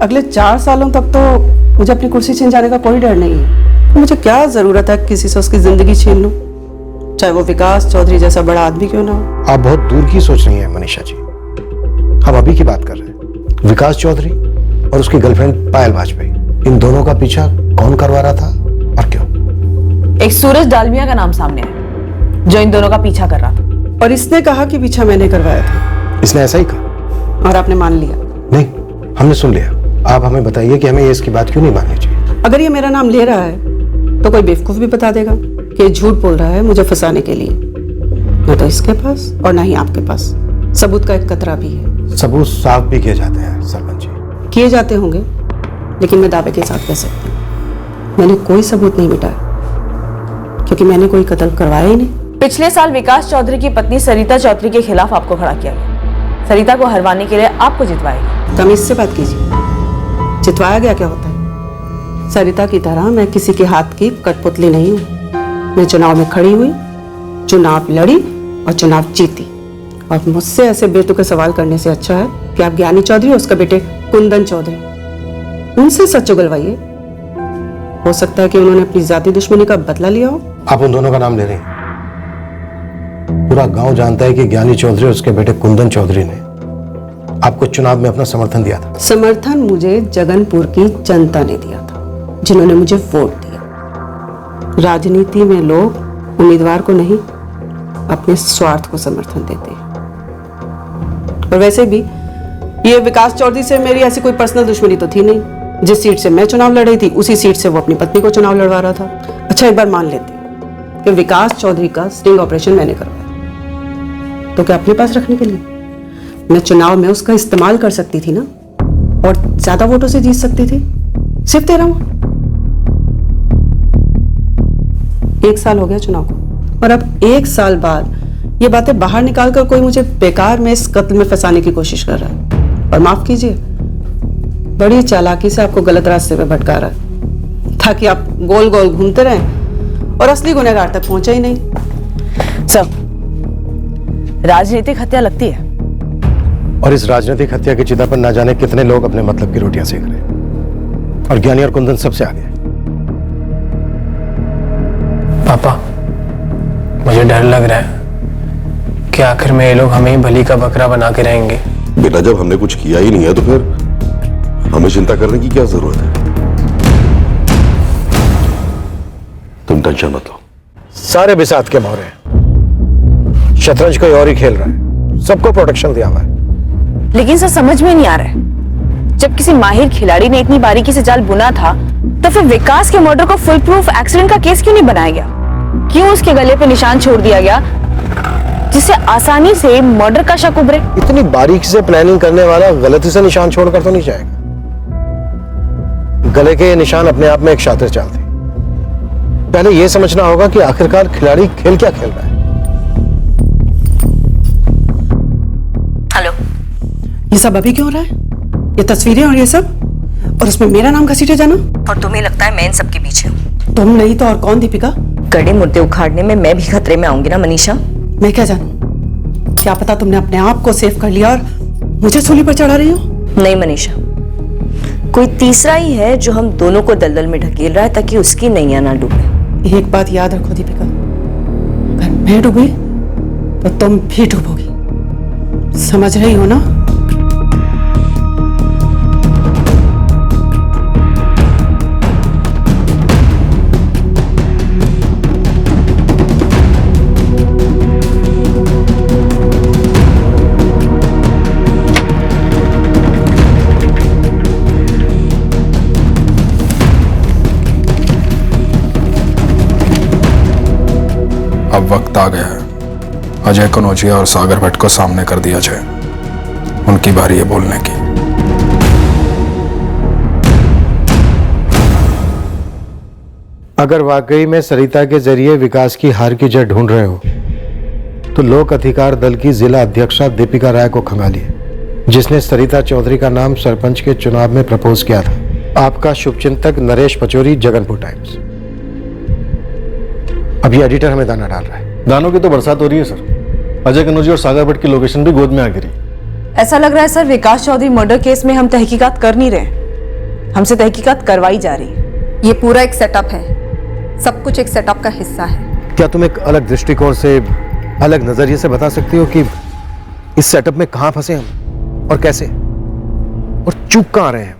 अगले 4 सालों तक तो मुझे अपनी कुर्सी छीन जाने का कोई डर नहीं है। मुझे क्या जरूरत है किसी से उसकी जिंदगी छीन लूं, चाहे वो विकास चौधरी जैसा बड़ा आदमी क्यों ना हो। आप बहुत दूर की सोच रही हैं मनीषा जी, हम अभी की बात कर रहे हैं। विकास चौधरी और उसकी गर्लफ्रेंड पायल वाजपेयी, इन दोनों का पीछा कौन करवा रहा था और क्यों? एक सूरज डालमिया का नाम सामने आया जो इन दोनों का पीछा कर रहा था। और इसने कहा कि पीछा मैंने करवाया था। इसने ऐसा ही कहा और आपने मान लिया? नहीं, हमने सुन लिया। आप हमें बताइए कि हमें ये इसकी बात क्यों नहीं माननी चाहिए। अगर ये मेरा नाम ले रहा है तो कोई बेवकूफ भी बता देगा कि ये झूठ बोल रहा है मुझे फंसाने के लिए। न तो इसके पास और ना ही आपके पास सबूत का एक कतरा भी है। सबूत साफ भी किए जाते हैं सरपंच जी। किए जाते होंगे, लेकिन मैं दावे के साथ कह सकती हूँ मैंने कोई सबूत नहीं मिटाया, क्योंकि मैंने कोई कत्ल करवाया ही नहीं। पिछले साल विकास चौधरी की पत्नी सरिता चौधरी के खिलाफ आपको खड़ा किया गया। सरिता को हरवाने के लिए आपको जितवाएगा। तमीज से बात कीजिए, जितवाया गया क्या होता है? सरिता की तरह मैं किसी के हाथ की कठपुतली नहीं हूँ। मैं चुनाव में खड़ी हुई, चुनाव लड़ी और चुनाव जीती। और मुझसे ऐसे बेतुके सवाल करने से अच्छा है कि आप ज्ञानी चौधरी और उसके बेटे कुंदन चौधरी, उनसे सच उगलवाइए। हो सकता है कि उन्होंने अपनी जाति दुश्मनी का बदला लिया हो। आप उन दोनों का नाम ले रहे हैं। पूरा गांव जानता है कि ज्ञानी चौधरी और उसके बेटे कुंदन चौधरी ने आपको चुनाव में अपना समर्थन दिया था। समर्थन मुझे जगनपुर की जनता ने दिया था, जिन्होंने मुझे वोट दिया। राजनीति में लोग उम्मीदवार को नहीं, अपने स्वार्थ को समर्थन देते हैं। और वैसे भी ये विकास चौधरी से मेरी ऐसी कोई पर्सनल दुश्मनी तो थी नहीं। जिस सीट से मैं चुनाव लड़ रही थी उसी सीट से वो अपनी पत्नी को चुनाव लड़वा रहा था। अच्छा, एक बार मान लेते हैं कि विकास चौधरी का स्टिंग ऑपरेशन मैंने करवाया, तो क्या अपने पास रखने के लिए? मैं चुनाव में उसका इस्तेमाल कर सकती थी ना, और ज्यादा वोटों से जीत सकती थी। सिर्फ 13 वोट। 1 साल हो गया चुनाव को, और अब 1 साल बाद ये बातें बाहर निकालकर कोई मुझे बेकार में इस कत्ल में फंसाने की कोशिश कर रहा है। और माफ कीजिए, बड़ी चालाकी से आपको गलत रास्ते पे भटका रहा है, ताकि आप गोल गोल घूमते रहें और असली गुनहगार तक पहुंचे ही नहीं। सर, राजनीतिक हत्या लगती है। और इस राजनीतिक हत्या की चिता पर ना जाने कितने लोग अपने मतलब की रोटियां सेक रहे हैं, और ज्ञानी और कुंदन सबसे आगे है। पापा, मुझे डर लग रहा है कि आखिर में ये लोग हमें ही बलि का बकरा बना के रहेंगे। बेटा, जब हमने कुछ किया ही नहीं है तो फिर हमें चिंता करने की क्या जरूरत है? तुम टेंशन मत लो। सारे बिसात के मोहरे हैं। शतरंज कोई और ही खेल रहा है, सबको प्रोटेक्शन दिया हुआ है। लेकिन सर समझ में नहीं आ रहा है, जब किसी माहिर खिलाड़ी ने इतनी बारीकी से जाल बुना था तो फिर विकास के मर्डर को फुल प्रूफ एक्सीडेंट का केस क्यों नहीं बनाया गया? क्यों उसके गले पे निशान छोड़ दिया गया जिससे आसानी से मर्डर का शक उभरे? इतनी बारीकी से प्लानिंग करने वाला गलती से निशान छोड़कर तो नहीं जाएगा। गले के निशान अपने आप में एक शातिर चाल थी। पहले यह समझना होगा कि आखिरकार खिलाड़ी खेल क्या खेल रहा है। हेलो, ये सब अभी क्यों हो रहा है? ये तस्वीरें और ये सब, और उसमें मेरा नाम घसीटे जाना। और तुम्हें लगता है मैं इन सबके पीछे हूँ? तुम नहीं तो और कौन दीपिका? कड़े मुद्दे उखाड़ने में मैं भी खतरे में आऊंगी ना मनीषा। मैं क्या जानूं? क्या पता तुमने अपने आप को सेव कर लिया और मुझे सूली पर चढ़ा रही हो। नहीं मनीषा, कोई तीसरा ही है जो हम दोनों को दलदल में ढकेल रहा है ताकि उसकी नैया ना डूबे। एक बात याद रखो दीपिका, अगर मैं डूबी तो तुम भी डूबोगी। समझ रही हो ना? अब वक्त आ गया है अजय कनौजिया और सागर भट्ट को सामने कर दिया जाए। उनकी बारी है बोलने की। अगर वाकई में सरिता के जरिए विकास की हार की जड़ ढूंढ रहे हो तो लोक अधिकार दल की जिला अध्यक्षा दीपिका राय को खंगालिए, जिसने सरिता चौधरी का नाम सरपंच के चुनाव में प्रपोज किया था। आपका शुभचिंतक नरेश पचौरी, जगनपुर टाइम्स। अभी एडिटर हमें दाना डाल रहा है। दानों की तो बरसात हो रही है सर। अजय कनौजिया और सागर भट्ट की लोकेशन भी गोद में आ गिरी। ऐसा लग रहा है सर विकास चौधरी मर्डर केस में हम तहकीकात कर नहीं रहे, हमसे तहकीकात करवाई जा रही है। ये पूरा एक सेटअप है, सब कुछ एक सेटअप का हिस्सा है। क्या तुम एक अलग दृष्टिकोण से, अलग नजरिए से बता सकती हो कि इस सेटअप में कहां फंसे हम और कैसे, और चूक कहां रहे हैं?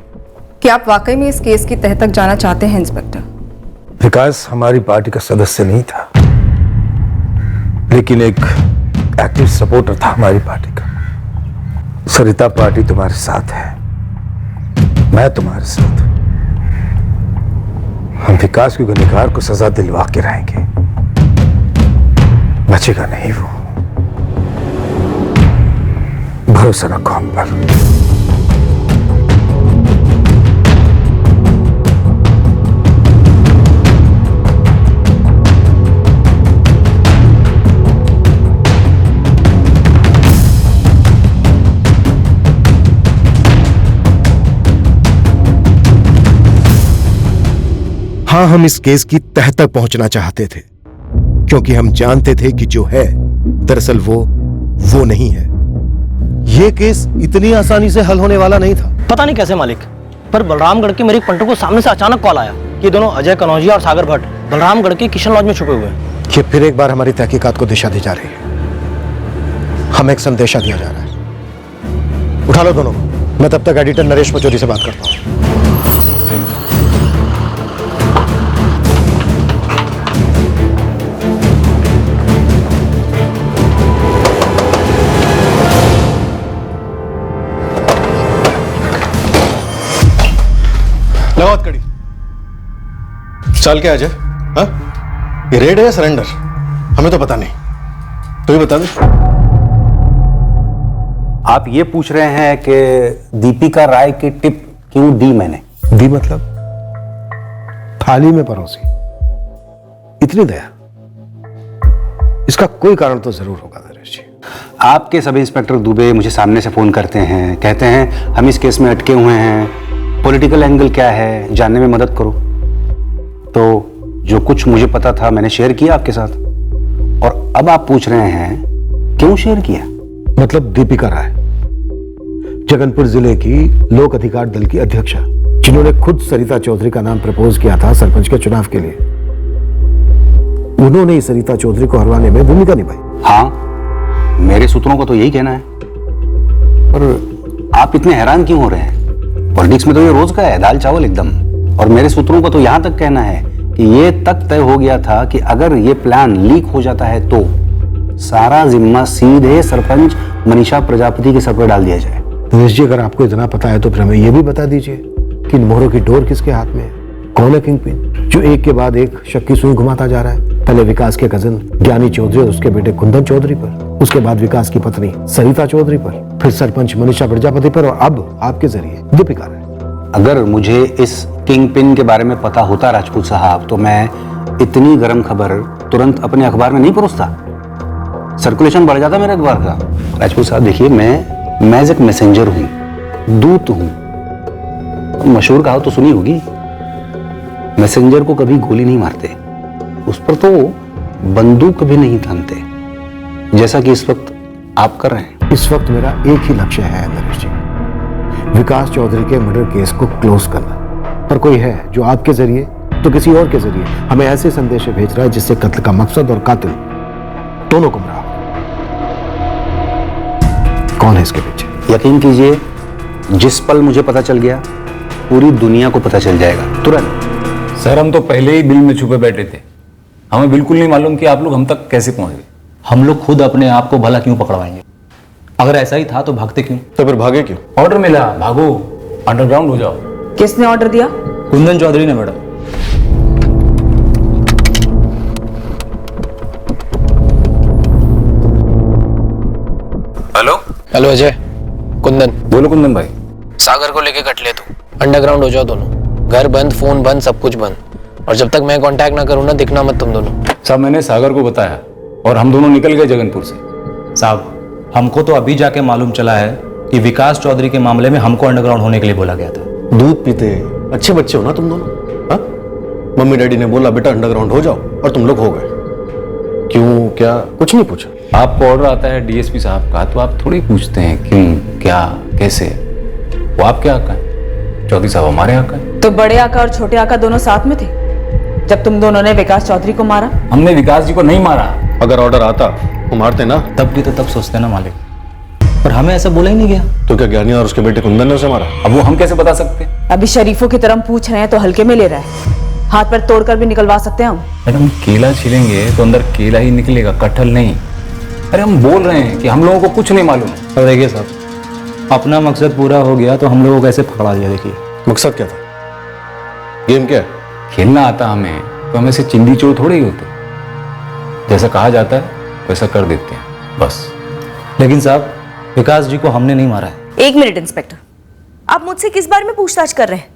क्या आप वाकई में इस केस की तह तक जाना चाहते हैं इंस्पेक्टर? विकास हमारी पार्टी का सदस्य नहीं था, लेकिन एक एक्टिव सपोर्टर था हमारी पार्टी का। सरिता पार्टी तुम्हारे साथ है, मैं तुम्हारे साथ। हम विकास के गुनहगार को सजा दिलवा के रहेंगे, बचेगा नहीं वो। भरोसा रखो हम पर। हाँ, हम इस केस की तह तक पहुंचना चाहते थे, क्योंकि हम जानते थे कि जो है दरअसल वो नहीं है। यह केस इतनी आसानी से हल होने वाला नहीं था। पता नहीं कैसे मालिक, पर बलरामगढ़ के मेरे पंटो को सामने से अचानक कॉल आया कि दोनों अजय कनौजिया और सागर भट्ट बलरामगढ़ के किशन लॉज में छुपे हुए हैं। ये फिर एक बार हमारी तहकीकात को दिशा दी जा रही है। हमें एक संदेशा दिया जा रहा है। उठा लो दोनों को। मैं तब तक एडिटर नरेश पचौरी से बात करता हूं। लगाओ कड़ी। चाल क्या अजय? हाँ, ये रेड है या सरेंडर? हमें तो पता नहीं, तो ही बता दे। आप ये पूछ रहे हैं कि दीपिका राय की टिप क्यों दी मैंने? दी मतलब थाली में परोसी। इतनी दया, इसका कोई कारण तो जरूर होगा नरेश जी। आपके सब इंस्पेक्टर दुबे मुझे सामने से फोन करते हैं, कहते हैं हम इस केस में अटके हुए हैं, पॉलिटिकल एंगल क्या है जानने में मदद करो। तो जो कुछ मुझे पता था मैंने शेयर किया आपके साथ, और अब आप पूछ रहे हैं क्यों शेयर किया? मतलब दीपिका राय, जगनपुर जिले की लोक अधिकार दल की अध्यक्षा, जिन्होंने खुद सरिता चौधरी का नाम प्रपोज किया था सरपंच के चुनाव के लिए। उन्होंने ही सरिता चौधरी को हरवाने में भूमिका निभाई। हाँ, मेरे सूत्रों को तो यही कहना है। पर आप इतने हैरान क्यों हो रहे हैं? पॉलिटिक्स में तो ये रोज का है, दाल चावल एकदम। और मेरे सूत्रों को तो यहां तक कहना है कि ये तक तय हो गया था कि अगर ये प्लान लीक हो जाता है तो सारा जिम्मा सीधे सरपंच मनीषा प्रजापति के सर पर डाल दिया जाए। दिनेश जी, अगर आपको इतना पता है तो फिर हमें यह भी बता दीजिए कि इन मोहरों की डोर किसके हाथ में है? कौन है किंगपिन जो एक के बाद एक शक की सुई घुमाता जा रहा है? पहले विकास के कजन ज्ञानी चौधरी और उसके बेटे कुंदन चौधरी पर, उसके बाद विकास की पत्नी सरिता चौधरी पर, फिर सरपंच मनीषा प्रजापति पर, और अब आपके जरिए दीपिका राय। अगर मुझे इस किंग पिन के बारे में पता होता राजपूत साहब, तो मैं इतनी गर्म खबर तुरंत अपने अखबार में नहीं परोसता, सर्कुलेशन बढ़ जाता मेरे अखबार का। राजपूत साहब देखिए, मैं एक मैसेंजर हूं, दूत हूं। मशहूर कहावत तो सुनी होगी, मैसेंजर को कभी गोली नहीं मारते, उस पर तो बंदूक भी नहीं थामते, जैसा कि इस वक्त आप कर रहे हैं। इस वक्त मेरा एक ही लक्ष्य है नरेश जी, विकास चौधरी के मर्डर केस को क्लोज करना। पर कोई है जो आपके जरिए तो किसी और के जरिए हमें ऐसे संदेश भेज रहा है जिससे कत्ल का मकसद और कातिल दोनों गुमराह हो। कौन है इसके पीछे? यकीन कीजिए, जिस पल मुझे पता चल गया पूरी दुनिया को पता चल जाएगा तुरंत। सर, हम तो पहले ही बिल में छुपे बैठे थे, हमें बिल्कुल नहीं मालूम कि आप लोग हम तक कैसे पहुंच गए। हम लोग खुद अपने आप को भला क्यों पकड़वाएंगे? अगर ऐसा ही था तो भागते क्यों? तो फिर भागे क्यों? ऑर्डर मिला, भागो, अंडरग्राउंड हो जाओ। किसने ऑर्डर दिया? कुंदन चौधरी ने madam. Hello hello Ajay, Kundan बोलो। कुंदन भाई, सागर को लेके कट ले तू, अंडरग्राउंड हो जाओ दोनों, घर बंद, फोन बंद, सब कुछ बंद, और जब तक मैं कांटेक्ट ना करूं ना, दिखना मत तुम दोनों। साहब, मैंने सागर को बताया और हम दोनों निकल गए जगनपुर से। साहब, हमको तो अभी जाके मालूम चला है कि विकास चौधरी के मामले में हमको अंडरग्राउंड होने के लिए बोला गया था। दूध पीते अच्छे बच्चे हो ना तुम दोनों? हाँ, मम्मी डैडी ने बोला बेटा अंडरग्राउंड हो जाओ और तुम लोग हो गए। क्यों, क्या कुछ नहीं पूछा? आपको ऑर्डर आता है डीएसपी साहब का तो आप थोड़ी पूछते हैं क्यों, क्या, कैसे। वो आपके आका है, चौधरी साहब हमारे आका है। तो बड़े आका और छोटे आका दोनों साथ में थे जब तुम दोनों ने विकास चौधरी को मारा? हमने विकास जी को नहीं मारा। अगर ऑर्डर आता वो मारते ना? तब भी तो तब सोचते ना मालिक, पर हमें ऐसा बोला ही नहीं गया। तो क्या ज्ञानी और उसके बेटे कुंदन ने उसे मारा? अब वो हम कैसे बता सकते? अभी शरीफों की तरह पूछ रहे हैं तो हल्के में ले रहा है, हाथ पर तोड़कर भी निकलवा सकते हैं हम। मैडम, केला छीलेंगे तो अंदर केला ही निकलेगा, कटहल नहीं। अरे हम बोल रहे हैं कि हम लोगों को कुछ नहीं मालूम है। अब देखिए साहब, अपना मकसद पूरा हो गया तो हम लोगों को कैसे पकड़ा दिया? देखिए मकसद क्या था? गेम क्या है? खेलना आता हमें तो हम ऐसे चिंदी चोर थोड़े ही होते, जैसा कहा जाता है वैसा कर देते हैं बस। लेकिन साहब, विकास जी को हमने नहीं मारा है। एक मिनट इंस्पेक्टर, आप मुझसे किस बारे में पूछताछ कर रहे हैं?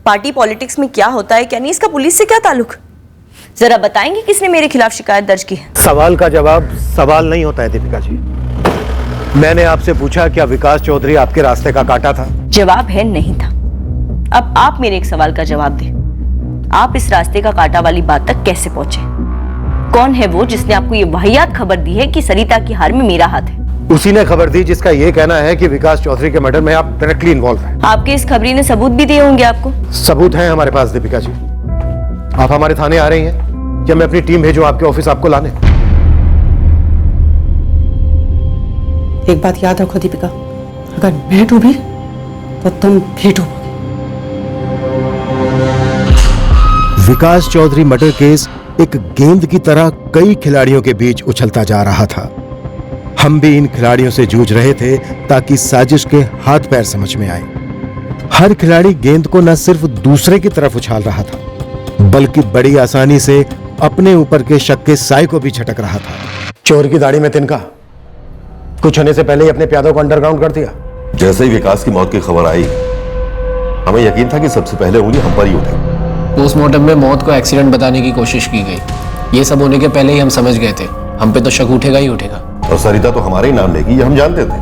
पार्टी पॉलिटिक्स में क्या होता है क्या नहीं, इसका पुलिस से क्या ताल्लुक? जरा बताएंगे किसने मेरे खिलाफ शिकायत दर्ज की है? सवाल का जवाब सवाल नहीं होता है दीपिका जी। मैंने आपसे पूछा क्या विकास चौधरी आपके रास्ते का कांटा था? जवाब है नहीं था। अब आप मेरे एक सवाल का जवाब दें, आप इस रास्ते का कांटा वाली बात तक कैसे पहुंचे? कौन है वो जिसने आपको ये वाहियात खबर दी है कि सरिता की हार में मेरा हाथ है? उसी ने खबर दी जिसका ये कहना है कि विकास चौधरी के मर्डर में आप डायरेक्टली इन्वॉल्व हैं। आपके इस खबरी ने सबूत भी दिए होंगे आपको? सबूत हैं हमारे पास दीपिका जी। आप हमारे थाने आ रही हैं या मैं अपनी टीम भेजूं आपके ऑफिस आपको लाने? एक बात याद रखो दीपिका, अगर मैं डूबी तो तुम भी डूबोगे। विकास चौधरी मर्डर केस एक गेंद की तरह कई खिलाड़ियों के बीच उछलता जा रहा था। हम भी इन खिलाड़ियों से जूझ रहे थे ताकि साजिश के हाथ पैर समझ में आए। हर खिलाड़ी गेंद को न सिर्फ दूसरे की तरफ उछाल रहा था, बल्कि बड़ी आसानी से अपने ऊपर के शक के साए को भी झटक रहा था। चोर की दाढ़ी में तिनका, कुछ होने से पहले ही अपने प्यादों को अंडरग्राउंड कर दिया। जैसे ही विकास की मौत की खबर आई, हमें यकीन था कि सबसे पहले उंगली हम पर ही उठेगी। पोस्टमार्टम में मौत को एक्सीडेंट बताने की कोशिश की गई, ये सब होने के पहले ही हम समझ गए थे हम पे तो शक उठेगा ही उठेगा। और सरिता तो हमारे ही नाम लेगी, ये हम जानते थे।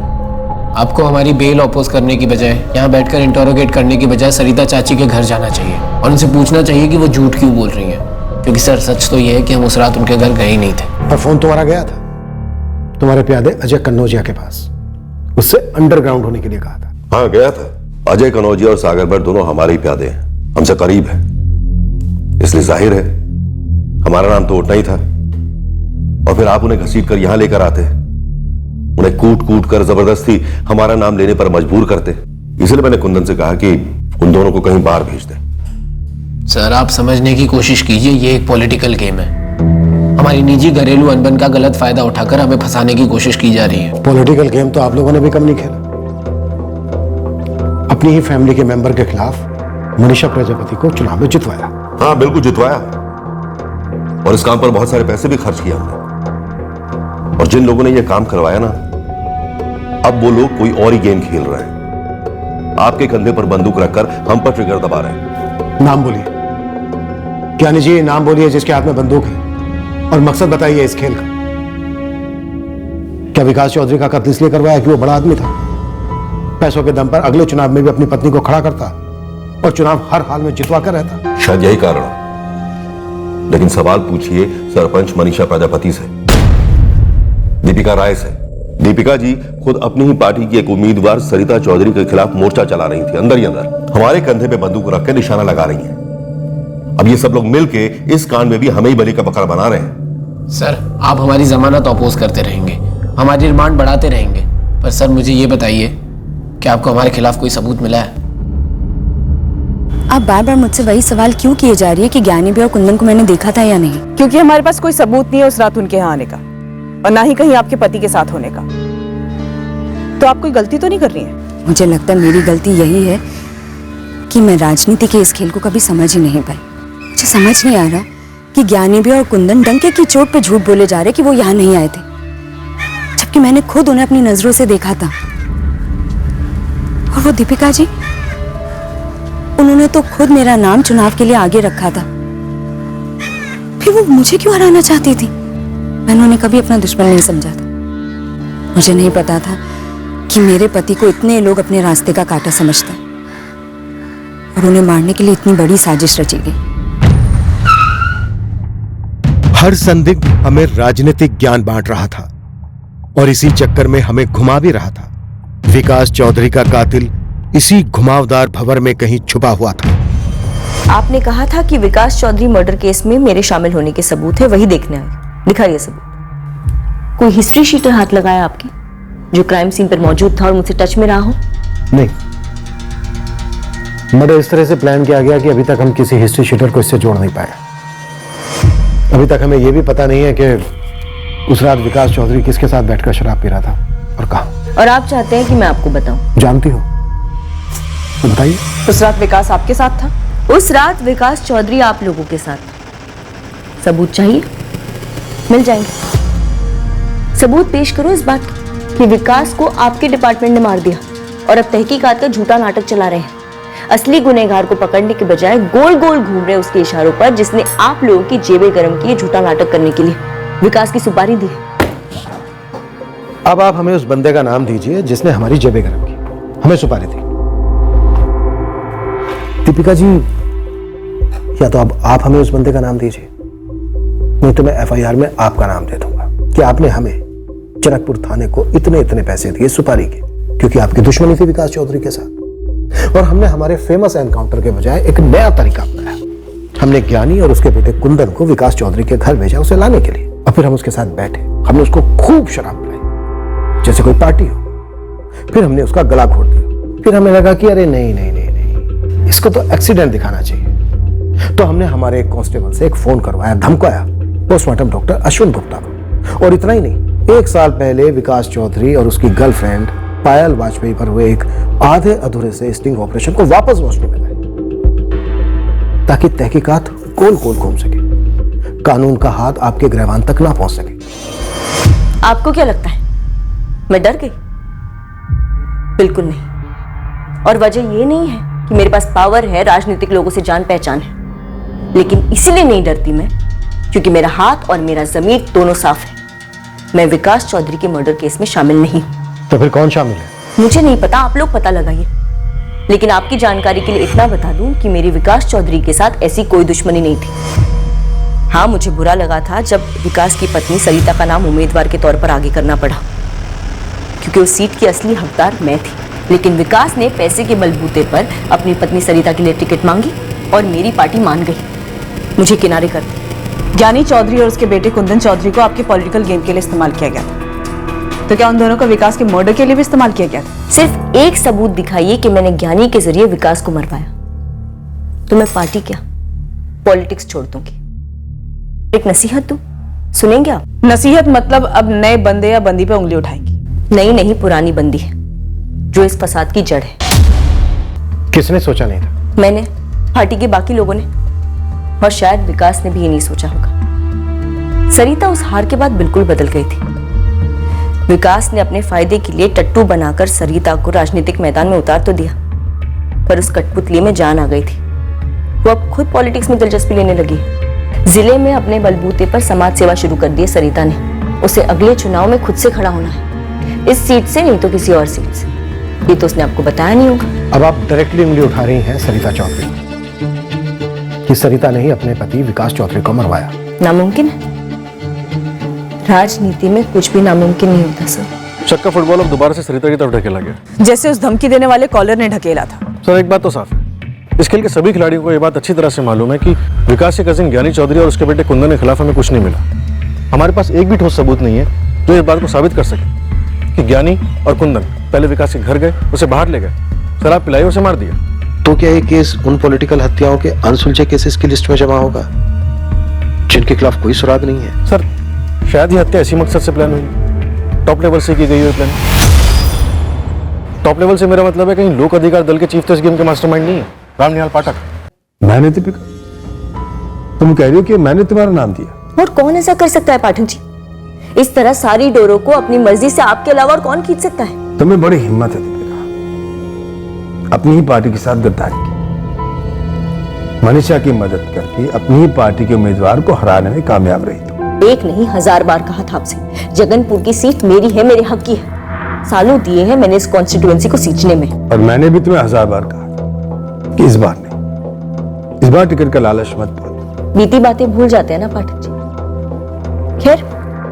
आपको हमारी बेल अपोज करने की बजाय, यहाँ बैठकर इंटरोगेट करने की बजाय सरिता चाची के घर जाना चाहिए और उनसे पूछना चाहिए कि वो झूठ क्यों बोल रही हैं, क्योंकि सर सच तो ये है कि हम उस रात उनके घर गए ही नहीं थे। पर फोन तुम्हारा गया था, तुम्हारे प्यादे अजय कन्नौजिया के पास, उससे अंडरग्राउंड होने के लिए कहा था। हाँ गया था। अजय कन्नौजिया और सागर भट्ट दोनों हमारे ही प्यादे हैं, हमसे करीब है, इसलिए जाहिर है हमारा नाम तो उठना ही था। और फिर आप उन्हें घसीट कर यहां लेकर आते, उन्हें कूट कूट कर जबरदस्ती हमारा नाम लेने पर मजबूर करते। इसलिए मैंने कुंदन से कहा कि उन दोनों को कहीं बाहर भेज दें। सर आप समझने की कोशिश कीजिए, ये एक पॉलिटिकल गेम है। हमारी निजी घरेलू अनबन का गलत फायदा उठाकर हमें फंसाने की कोशिश की जा रही है। पॉलिटिकल गेम तो आप लोगों ने भी कम नहीं खेला। अपनी ही फैमिली के मेंबर के खिलाफ मनीषा प्रजापति को चुनाव में जितवाया। हाँ बिल्कुल जितवाया, और इस काम पर बहुत सारे पैसे भी खर्च किया हमने। और जिन लोगों ने यह काम करवाया ना, अब वो लोग कोई और ही गेम खेल रहे हैं। आपके कंधे पर बंदूक रखकर हम पर ट्रिगर दबा रहे हैं। नाम बोलिए, ज्ञानी जी नाम बोलिए जिसके हाथ में बंदूक है, और मकसद बताइए इस खेल का। क्या विकास चौधरी का कत्ल इसलिए करवाया कि वो बड़ा आदमी था? पैसों के दम पर अगले चुनाव में भी अपनी पत्नी को खड़ा करता और चुनाव हर हाल में जितवा कर रहता। शायद यही कारण है, लेकिन सवाल पूछिए सरपंच मनीषा प्रजापति से, दीपिका राय से। दीपिका जी खुद अपनी ही पार्टी की एक उम्मीदवार सरिता चौधरी के खिलाफ मोर्चा चला रही थी, अंदर ही अंदर हमारे कंधे पे बंदूक रख के निशाना लगा रही हैं। अब ये सब लोग मिलके इस कांड में भी हमें ही बलि का बकरा बना रहे हैं। सर आप हमारी जमानत अपोज करते रहेंगे, हमारी रिमांड बढ़ाते रहेंगे, पर सर मुझे ये बताइए कि आपको हमारे खिलाफ कोई सबूत मिला है? आप बार बार मुझसे वही सवाल क्यों किए जा रही है कि ज्ञानी भी और कुंदन को मैंने देखा था या नहीं? क्योंकि हमारे पास कोई सबूत नहीं है उस रात उनके यहाँ आने का, और ना ही कहीं आपके पति के साथ होने का। तो आप कोई गलती तो नहीं कर रही हैं? मुझे लगता है मेरी गलती यही है कि मैं राजनीति के इस खेल को कभी समझ ही नहीं पाई। मुझे समझ नहीं आ रहा कि ज्ञानी भी और कुंदन डंके की चोट पे झूठ बोले जा रहे कि वो यहाँ नहीं आए थे, जबकि मैंने खुद उन्हें अपनी नजरों से देखा था। और वो दीपिका जी, उन्होंने तो खुद मेरा नाम चुनाव के लिए आगे रखा था, फिर वो मुझे क्यों हराना चाहती थी? मैंने उन्हें कभी अपना दुश्मन नहीं समझा था। मुझे नहीं पता था कि मेरे पति को इतने लोग अपने रास्ते का कांटा समझते हैं और उन्हें मारने के लिए इतनी बड़ी साजिश रची गई। हर संदिग्ध हमें राजनीतिक ज्ञान बांट रहा था और इसी चक्कर में हमें घुमा भी रहा था। विकास चौधरी का कातिल इसी घुमावदार भंवर में कहीं छुपा हुआ था। आपने कहा था कि विकास चौधरी मर्डर केस में मेरे शामिल होने के सबूत है, वही देखने आए। दिखाइए सबूत। कोई हिस्ट्री शीटर हाथ लगाया आपकी जो क्राइम सीन पर मौजूद था और मुझसे टच में रहा हो? नहीं, मर्डर इस तरह से प्लान किया गया कि अभी तक हम किसी हिस्ट्री शीटर को इससे जोड़ नहीं पाए। अभी तक हमें यह भी पता नहीं है कि उस रात विकास चौधरी किसके साथ बैठकर शराब पी रहा था और कहां। और आप चाहते हैं कि मैं आपको बताऊं? जानती हो तो बताइए। उस रात विकास आपके साथ था? उस रात विकास चौधरी आप लोगों के साथ था। सबूत चाहिए? मिल जाएंगे। सबूत पेश करो इस बात कि विकास को आपके डिपार्टमेंट ने मार दिया और अब तहकीकात का झूठा नाटक चला रहे हैं। असली गुनहगार को पकड़ने के बजाय गोल गोल घूम रहे उसके इशारों पर, जिसने आप लोगों की जेबें गर्म की झूठा नाटक करने के लिए विकास की सुपारी दी। अब आप हमें उस बंदे का नाम दीजिए जिसने हमारी जेबें गर्म की, हमें सुपारी दी। दीपिका जी, या तो अब आप हमें उस बंदे का नाम दीजिए, नहीं तो मैं एफआईआर में आपका नाम दे दूंगा कि आपने हमें जनकपुर थाने को इतने पैसे दिए सुपारी के, क्योंकि आपकी दुश्मनी थी विकास चौधरी के साथ और हमने हमारे फेमस एनकाउंटर के बजाय एक नया तरीका अपनाया। हमने ज्ञानी और उसके बेटे कुंदन को विकास चौधरी के घर भेजा उसे लाने के लिए, और फिर हम उसके साथ बैठे, हमने उसको खूब शराब पिलाई जैसे कोई पार्टी हो। फिर हमने उसका गला घोट दिया। फिर हमें लगा कि अरे नहीं, इसको तो एक्सीडेंट दिखाना चाहिए, तो हमने हमारे एक कांस्टेबल से एक फोन करवाया, धमकाया पोस्टमार्टम डॉक्टर अश्विन गुप्ता को। और इतना ही नहीं, 1 साल पहले विकास चौधरी और उसकी गर्लफ्रेंड पायल वाजपेयी पर हुए एक आधे अधूरे से स्टिंग ऑपरेशन को वापस रोशनी में लाए, ताकि तहकीकात गोल गोल घूम सके, कानून का हाथ आपके गिरबान तक ना पहुंच सके। आपको क्या लगता है मैं डर गई? बिल्कुल नहीं। और वजह यह नहीं है कि मेरे पास पावर है, राजनीतिक लोगों से जान पहचान है, लेकिन इसलिए नहीं डरती मैं क्योंकि मेरा हाथ और मेरा ज़मीर दोनों साफ है। मैं विकास चौधरी के मर्डर केस में शामिल नहीं। तो फिर कौन शामिल है? मुझे नहीं पता, आप लोग पता लगाइए। लेकिन आपकी जानकारी के लिए इतना बता दूं कि मेरी विकास चौधरी के साथ ऐसी कोई दुश्मनी नहीं थी। हाँ, मुझे बुरा लगा था जब विकास की पत्नी सरिता का नाम उम्मीदवार के तौर पर आगे करना पड़ा, क्योंकि उस सीट की असली हकदार मैं थी। लेकिन विकास ने पैसे के बलबूते पर अपनी पत्नी सरिता के लिए टिकट मांगी और मेरी पार्टी मान गई, मुझे किनारे कर दी। ज्ञानी चौधरी और उसके बेटे कुंदन चौधरी को आपके पॉलिटिकल गेम के लिए इस्तेमाल किया गया था, तो क्या उन दोनों को विकास के मर्डर के लिए भी इस्तेमाल किया गया था? सिर्फ एक सबूत दिखाइए कि मैंने ज्ञानी के जरिए विकास को मरवाया, तो मैं पार्टी क्या पॉलिटिक्स छोड़ दूंगी। एक नसीहत दूं, सुनेंगे आप? नसीहत मतलब अब नए बंदे या बंदी पे उंगली उठाएंगी? नहीं, पुरानी बंदी है जो इस फसाद की जड़ है। किसने सोचा नहीं था? मैंने, पार्टी के बाकी लोगों ने, और शायद विकास ने भी ये नहीं सोचा होगा। सरिता उस हार के बाद बिल्कुल बदल गई थी। विकास ने अपने फायदे के लिए टट्टू बनाकर सरिता को राजनीतिक मैदान में उतार तो दिया, पर उस कठपुतली में जान आ गई थी। वो अब खुद पॉलिटिक्स में दिलचस्पी लेने लगी। जिले में अपने बलबूते पर समाज सेवा शुरू कर दी है सरिता ने। उसे अगले चुनाव में खुद से खड़ा होना है, इस सीट से नहीं तो किसी और सीट से। ये तो उसने आपको बताया नहीं होगा। अब आप डायरेक्टली उंगली उठा रही हैं सरिता चौधरी कि सरिता ने ही अपने पति विकास चौधरी को मरवाया। नामुमकिन है, राजनीति में कुछ भी नामुमकिन नहीं होता सर। चक्का फुटबॉल अब दोबारा से सरिता की तरफ ढकेला गया, जैसे उस धमकी देने वाले कॉलर ने ढकेला था। सर एक बात तो साफ है, इस खेल के सभी खिलाड़ियों को यह बात अच्छी तरह से मालूम है कि विकास के कजिन ज्ञानी चौधरी और उसके बेटे कुंदन के खिलाफ हमें कुछ नहीं मिला। हमारे पास एक भी ठोस सबूत नहीं है जो इस बात को साबित कर सके कि ज्ञानी और कुंदन पहले विकास के घर गए, उसे बाहर ले गए, शराब पिलाई, उसे मार दिया। तो क्या ये केस उन पॉलिटिकल हत्याओं के अनसुलझे केसेस की लिस्ट में जमा होगा जिनके खिलाफ कोई सुराग नहीं है? सर शायद ये हत्या इसी मकसद से प्लान हुई, टॉप लेवल से की गई हुई प्लान। टॉप लेवल से मेरा मतलब है कहीं लोक अधिकार दल के चीफ तो इस गेम के मास्टरमाइंड नहीं है, रामनिहाल पाठक। मैंने दीपिका, तुम कह रही हो कि मैंने तुम्हारा नाम दिया? और कौन ऐसा कर सकता है पाठक जी? इस तरह सारी डोरों को अपनी मर्जी से आपके अलावा और कौन खींच सकता है? तुम्हें बड़ी हिम्मत है दीपिका, अपनी ही पार्टी के साथ गद्दारी की, मनीषा की मदद करके अपनी ही पार्टी के उम्मीदवार को हराने में कामयाब रही। तो एक नहीं 1000 बार कहा था आपसे, जगनपुर की सीट मेरी है, मेरे हक की है। सालों दिए हैं मैंने इस कॉन्स्टिट्यूएंसी को सींचने में। और मैंने भी तुम्हें 1000 बार कहा कि इस बार नहीं, इस बार टिकट का लालच मत पालो। बीती बातें भूल जाते हैं ना पाठक जी। खैर,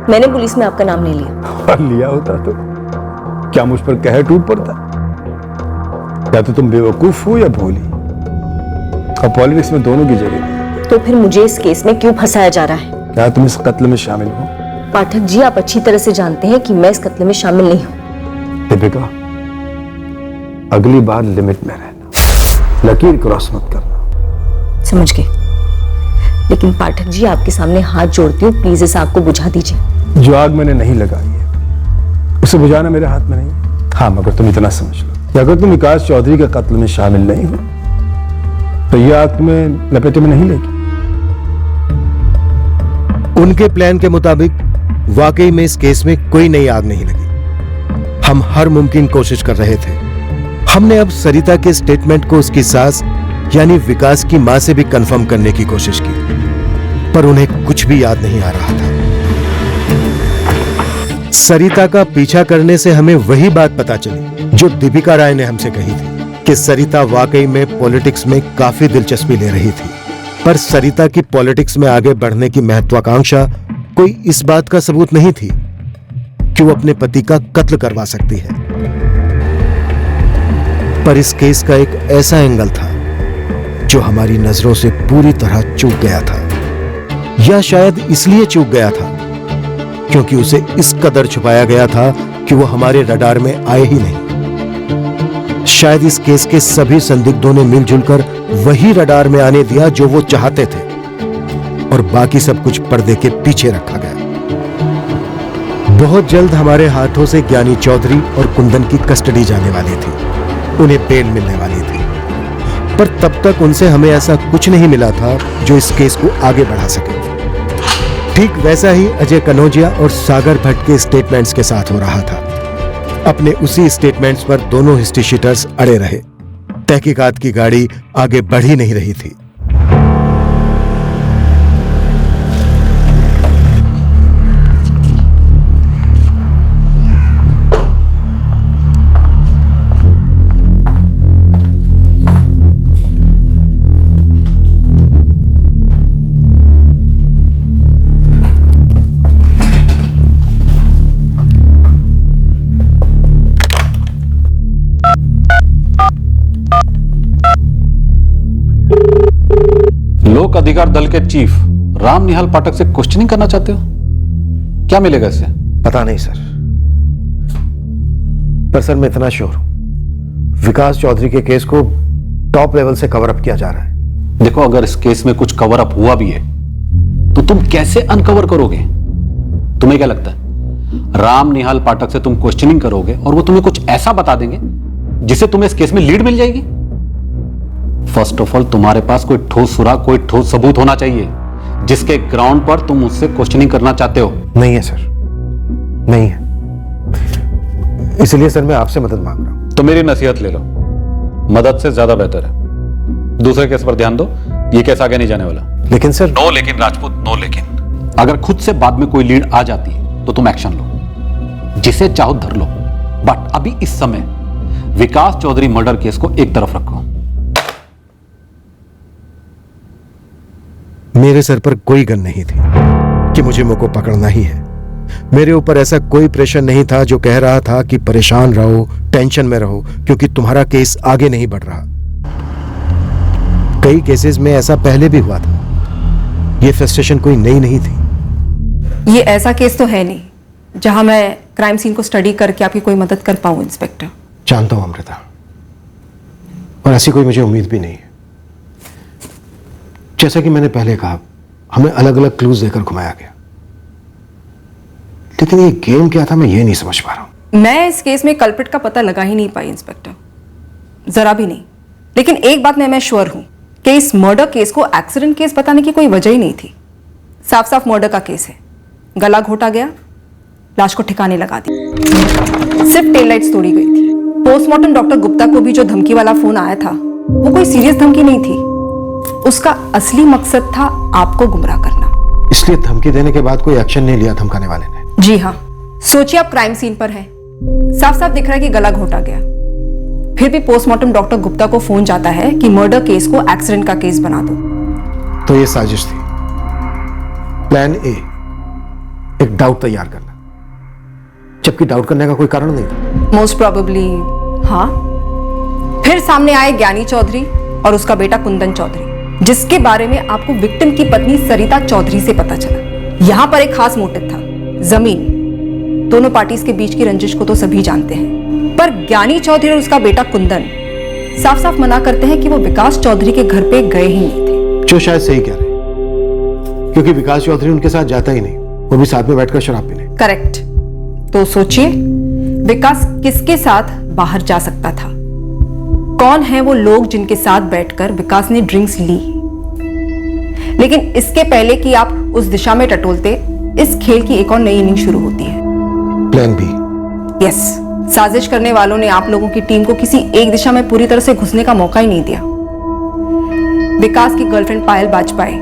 मैंने पुलिस में आपका नाम नहीं लिया। और लिया होता तो क्या मुझ पर कहर टूट पड़ता? या तो तुम बेवकूफ हो या भोली, और पॉलिटिक्स में दोनों की जगह नहीं। तो फिर मुझे इस केस में क्यों फंसाया जा रहा है? क्या तुम इस कत्ल में शामिल हो? पाठक जी, आप अच्छी तरह से जानते हैं कि मैं इस कत्ल में शामिल नहीं हूं। दीपिका, अगली बार लिमिट में रहना, लकीर क्रॉस मत करना। समझ गए, लेकिन पाठक जी आपके सामने हाथ जोड़ती हूँ, प्लीज इस आग को बुझा दीजिए। जो आग मैंने नहीं लगाई है उसे बुझाना मेरे हाथ में नहीं। हाँ, मगर तुम इतना समझ लो कि अगर तुम विकास चौधरी के कत्ल में शामिल नहीं हो तो यह आग तुम्हें लपेटे में नहीं लेगी। उनके प्लान के मुताबिक वाकई में इस केस में कोई नई आग नहीं लगी। हम हर मुमकिन कोशिश कर रहे थे। हमने अब सरिता के स्टेटमेंट को उसकी सास यानी विकास की मां से भी कंफर्म करने की कोशिश की, पर उन्हें कुछ भी याद नहीं आ रहा था। सरिता का पीछा करने से हमें वही बात पता चली जो दीपिका राय ने हमसे कही थी कि सरिता वाकई में पॉलिटिक्स में काफी दिलचस्पी ले रही थी, पर सरिता की पॉलिटिक्स में आगे बढ़ने की महत्वाकांक्षा कोई इस बात का सबूत नहीं थी कि वो अपने पति का कत्ल करवा सकती है। पर इस केस का एक ऐसा एंगल था जो हमारी नजरों से पूरी तरह चूक गया था, या शायद इसलिए चूक गया था क्योंकि उसे इस कदर छुपाया गया था कि वो हमारे रडार में आए ही नहीं। शायद इस केस के सभी संदिग्धों ने मिलजुल कर वही रडार में आने दिया जो वो चाहते थे, और बाकी सब कुछ पर्दे के पीछे रखा गया। बहुत जल्द हमारे हाथों से ज्ञानी चौधरी और कुंदन की कस्टडी जाने वाली थी, उन्हें बेल मिलने वाली थी, पर तब तक उनसे हमें ऐसा कुछ नहीं मिला था जो इस केस को आगे बढ़ा सके। ठीक वैसा ही अजय कनौजिया और सागर भट्ट के स्टेटमेंट्स के साथ हो रहा था। अपने उसी स्टेटमेंट्स पर दोनों हिस्ट्री शीटर्स अड़े रहे। तहकीकात की गाड़ी आगे बढ़ ही नहीं रही थी। लोक अधिकार दल के चीफ राम निहाल पाठक से क्वेश्चनिंग करना चाहते हो? क्या मिलेगा इससे? पता नहीं सर, पर सर मैं इतना श्योर हूं, विकास चौधरी के केस को टॉप लेवल से कवर अप किया जा रहा है। देखो, अगर इस केस में कुछ कवर अप हुआ भी है तो तुम कैसे अनकवर करोगे? तुम्हें क्या लगता है राम निहाल पाठक से तुम क्वेश्चनिंग करोगे और वो तुम्हें कुछ ऐसा बता देंगे जिससे तुम्हें इस केस में लीड मिल जाएगी? फर्स्ट ऑफ ऑल तुम्हारे पास कोई ठोस सुराग, कोई ठोस सबूत होना चाहिए जिसके ग्राउंड पर तुम उससे क्वेश्चनिंग करना चाहते हो। नहीं है सर, नहीं है। इसलिए सर मैं आपसे मदद मांग रहा हूं। तो मेरी नसीहत ले लो, मदद से ज्यादा बेहतर है। दूसरे केस पर ध्यान दो, ये केस आगे नहीं जाने वाला। लेकिन सर नो लेकिन राजपूत, नो लेकिन। अगर खुद से बाद में कोई लीड आ जाती है तो तुम एक्शन लो, जिसे चाहो धर लो, बट अभी इस समय विकास चौधरी मर्डर केस को एक तरफ रखो। मेरे सर पर कोई गन नहीं थी कि मुझे मुझको पकड़ना ही है। मेरे ऊपर ऐसा कोई प्रेशर नहीं था जो कह रहा था कि परेशान रहो, टेंशन में रहो, क्योंकि तुम्हारा केस आगे नहीं बढ़ रहा। कई केसेस में ऐसा पहले भी हुआ था। यह फ्रस्ट्रेशन कोई नई नहीं थी। ये ऐसा केस तो है नहीं जहां मैं क्राइम सीन को स्टडी करके आपकी कोई मदद कर पाऊं इंस्पेक्टर। जानता हूं अमृता, और ऐसी कोई मुझे उम्मीद भी नहीं है। जैसा कि मैंने पहले कहा, हमें अलग अलग क्लूज देकर घुमाया गया, लेकिन ये गेम क्या था मैं ये नहीं समझ पा रहा हूं। मैं इस केस में कल्प्रिट का पता लगा ही नहीं पाई इंस्पेक्टर, जरा भी नहीं। लेकिन एक बात में मैं श्योर हूं कि इस मर्डर केस को एक्सीडेंट केस बताने की कोई वजह ही नहीं थी। साफ साफ मर्डर का केस है। गला घोटा गया, लाश को ठिकाने लगा दी, सिर्फ टेल लाइट्स तोड़ी गई थी। पोस्टमार्टम डॉक्टर गुप्ता को भी जो धमकी वाला फोन आया था वो कोई सीरियस धमकी नहीं थी। उसका असली मकसद था आपको गुमराह करना। इसलिए धमकी देने के बाद कोई एक्शन नहीं लिया धमकाने वाले ने। जी हाँ, सोचिए आप क्राइम सीन पर हैं, साफ साफ दिख रहा है कि गला घोटा गया, फिर भी पोस्टमार्टम डॉक्टर गुप्ता को फोन जाता है कि मर्डर केस को एक्सीडेंट का केस बना दो। तो ये साजिश थी। प्लान ए, एक डाउट तैयार करना, जबकि डाउट करने का कोई कारण नहीं था। मोस्ट प्रोबेबली हाँ। फिर सामने आए ज्ञानी चौधरी और उसका बेटा कुंदन चौधरी, जिसके बारे में आपको विक्टिम की पत्नी सरिता चौधरी से पता चला। यहां पर एक खास मोटिव था, जमीन। दोनों पार्टीज के बीच की रंजिश को तो सभी जानते हैं, पर ज्ञानी चौधरी और उसका बेटा कुंदन साफ साफ मना करते हैं कि वो विकास चौधरी के घर पे गए ही नहीं थे। जो शायद सही कह रहे हैं, क्योंकि विकास चौधरी उनके साथ जाता ही नहीं, वो भी साथ में बैठकर शराब पीने। करेक्ट। तो सोचिए विकास किसके साथ बाहर जा सकता था? कौन है वो लोग जिनके साथ बैठकर विकास ने ड्रिंक्स ली? लेकिन इसके पहले कि आप उस दिशा में टटोलते, इस खेल की एक और नई इनिंग शुरू होती है। Plan B. यस, साजिश करने वालों ने आप लोगों की टीम को किसी एक दिशा में पूरी तरह से घुसने का मौका ही नहीं दिया। विकास की गर्लफ्रेंड पायल बाजपेयी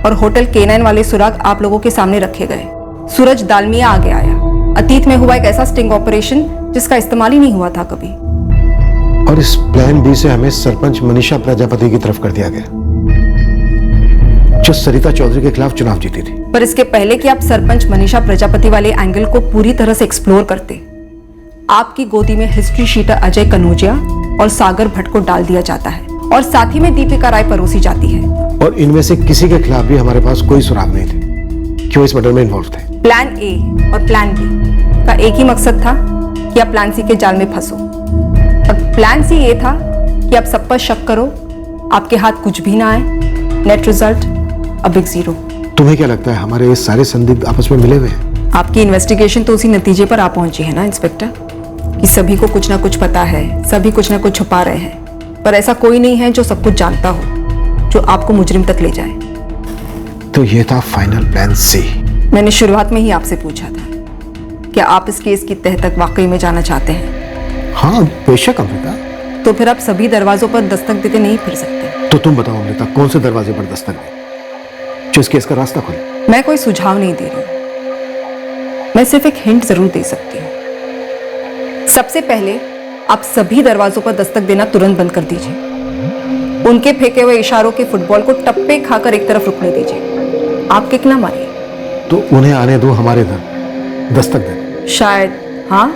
और होटल K9 वाले सुराग आप लोगों के सामने रखे गए। सूरज दालमिया आगे आया। अतीत में हुआ एक ऐसा स्टिंग ऑपरेशन जिसका इस्तेमाल ही नहीं हुआ था कभी। और इस प्लान बी से हमें सरपंच मनीषा प्रजापति की तरफ कर दिया गया, जो सरिता चौधरी के खिलाफ चुनाव जीती थी। पर इसके पहले कि आप सरपंच मनीषा प्रजापति वाले एंगल को पूरी तरह से एक्सप्लोर करते, आपकी गोदी में हिस्ट्री शीटर अजय कनौजिया और सागर भट्ट को डाल दिया जाता है, और साथ ही में दीपिका राय परोसी जाती है। और इनमें से किसी के खिलाफ भी हमारे पास कोई सुराग नहीं थे कि वो इस मर्डर में इन्वॉल्व थे। प्लान ए और प्लान बी का एक ही मकसद था कि आप प्लान सी के जाल में फंसो। और प्लान सी ये था कि आप सब पर शक करो, आपके हाथ कुछ भी ना आए, net result a big zero. तुम्हें क्या लगता है हमारे ये सारे संदिग्ध आपस में मिले हुए हैं? आपकी इन्वेस्टिगेशन तो उसी नतीजे पर आ पहुंची है ना इंस्पेक्टर, कि सभी को कुछ ना कुछ पता है, सभी कुछ ना कुछ छुपा रहे हैं, पर ऐसा कोई नहीं है जो सब कुछ जानता हो, जो आपको मुजरिम तक ले जाए। तो ये था फाइनल प्लान सी। मैंने शुरुआत में ही आपसे पूछा था, क्या आप इस केस की तह तक वाकई में जाना चाहते हैं? हाँ बेशक अमृता। तो फिर आप सभी दरवाजों पर दस्तक देते नहीं फिर सकते। तो तुम बताओ अमृता, कौन से दरवाजे पर दस्तक दे जो इस केस का रास्ता खोले? मैं कोई सुझाव नहीं दे रही, मैं सिर्फ एक हिंट जरूर दे सकती हूँ। सबसे पहले आप सभी दरवाजों पर दस्तक देना तुरंत बंद कर दीजिए। उनके फेंके हुए इशारों के फुटबॉल को टप्पे खाकर एक तरफ रुकने दीजिए। आप किक ना मारिए। तो उन्हें आने दो हमारे घर, दस्तक दे। शायद हाँ।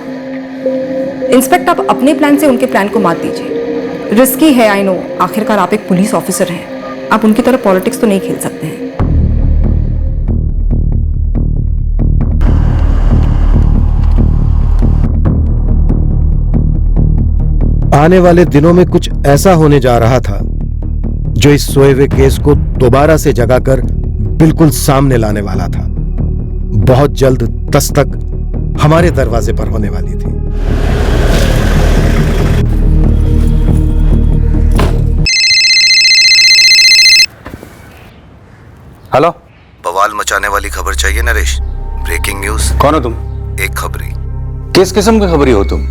इंस्पेक्टर आप अपने प्लान से उनके प्लान को मात दीजिए। रिस्की है आई नो, आखिरकार आप एक पुलिस ऑफिसर हैं, आप उनकी तरह पॉलिटिक्स तो नहीं खेल सकते हैं। आने वाले दिनों में कुछ ऐसा होने जा रहा था जो इस सोए हुए केस को दोबारा से जगाकर बिल्कुल सामने लाने वाला था। बहुत जल्द दस्तक हमारे दरवाजे पर होने वाली थी। हेलो, बवाल मचाने वाली खबर चाहिए नरेश? Breaking news. कौन हो तुम? एक खबरी। किस किस्म की खबरी हो तुम?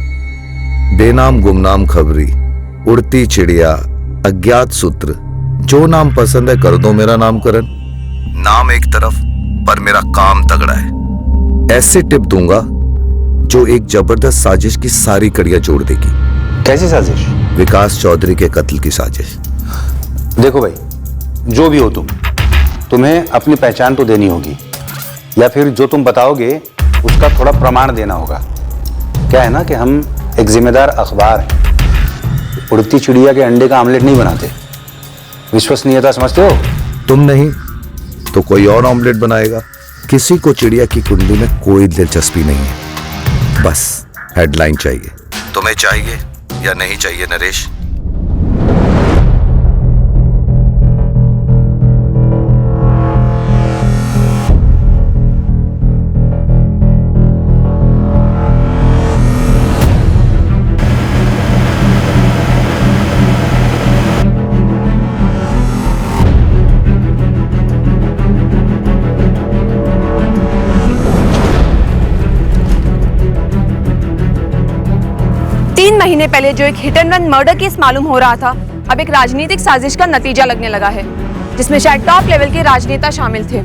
बेनाम गुमनाम खबरी, उड़ती चिड़िया, अज्ञात सूत्र, जो नाम पसंद है कर दो मेरा नामकरण। नाम एक तरफ पर मेरा काम तगड़ा है। ऐसे टिप दूंगा जो एक जबरदस्त साजिश की सारी कड़ियां जोड़ देगी। कैसी साजिश? विकास चौधरी के कत्ल की साजिश। देखो भाई, जो भी हो तुम्हें अपनी पहचान तो देनी होगी, या फिर जो तुम बताओगे उसका थोड़ा प्रमाण देना होगा। क्या है ना कि हम एक जिम्मेदार अखबार है, उड़ती चिड़िया के अंडे का आमलेट नहीं बनाते। विश्वसनीयता समझते हो? तुम नहीं तो कोई और ऑमलेट बनाएगा। किसी को चिड़िया की कुंडली में कोई दिलचस्पी नहीं है, बस हेडलाइन चाहिए। तुम्हें चाहिए या नहीं चाहिए नरेश? महीने पहले जो एक hit and run murder case मालूम हो रहा था, अब एक राजनीतिक साजिश का नतीजा लगने लगा है, जिसमें शायद टॉप लेवल के राजनेता शामिल थे।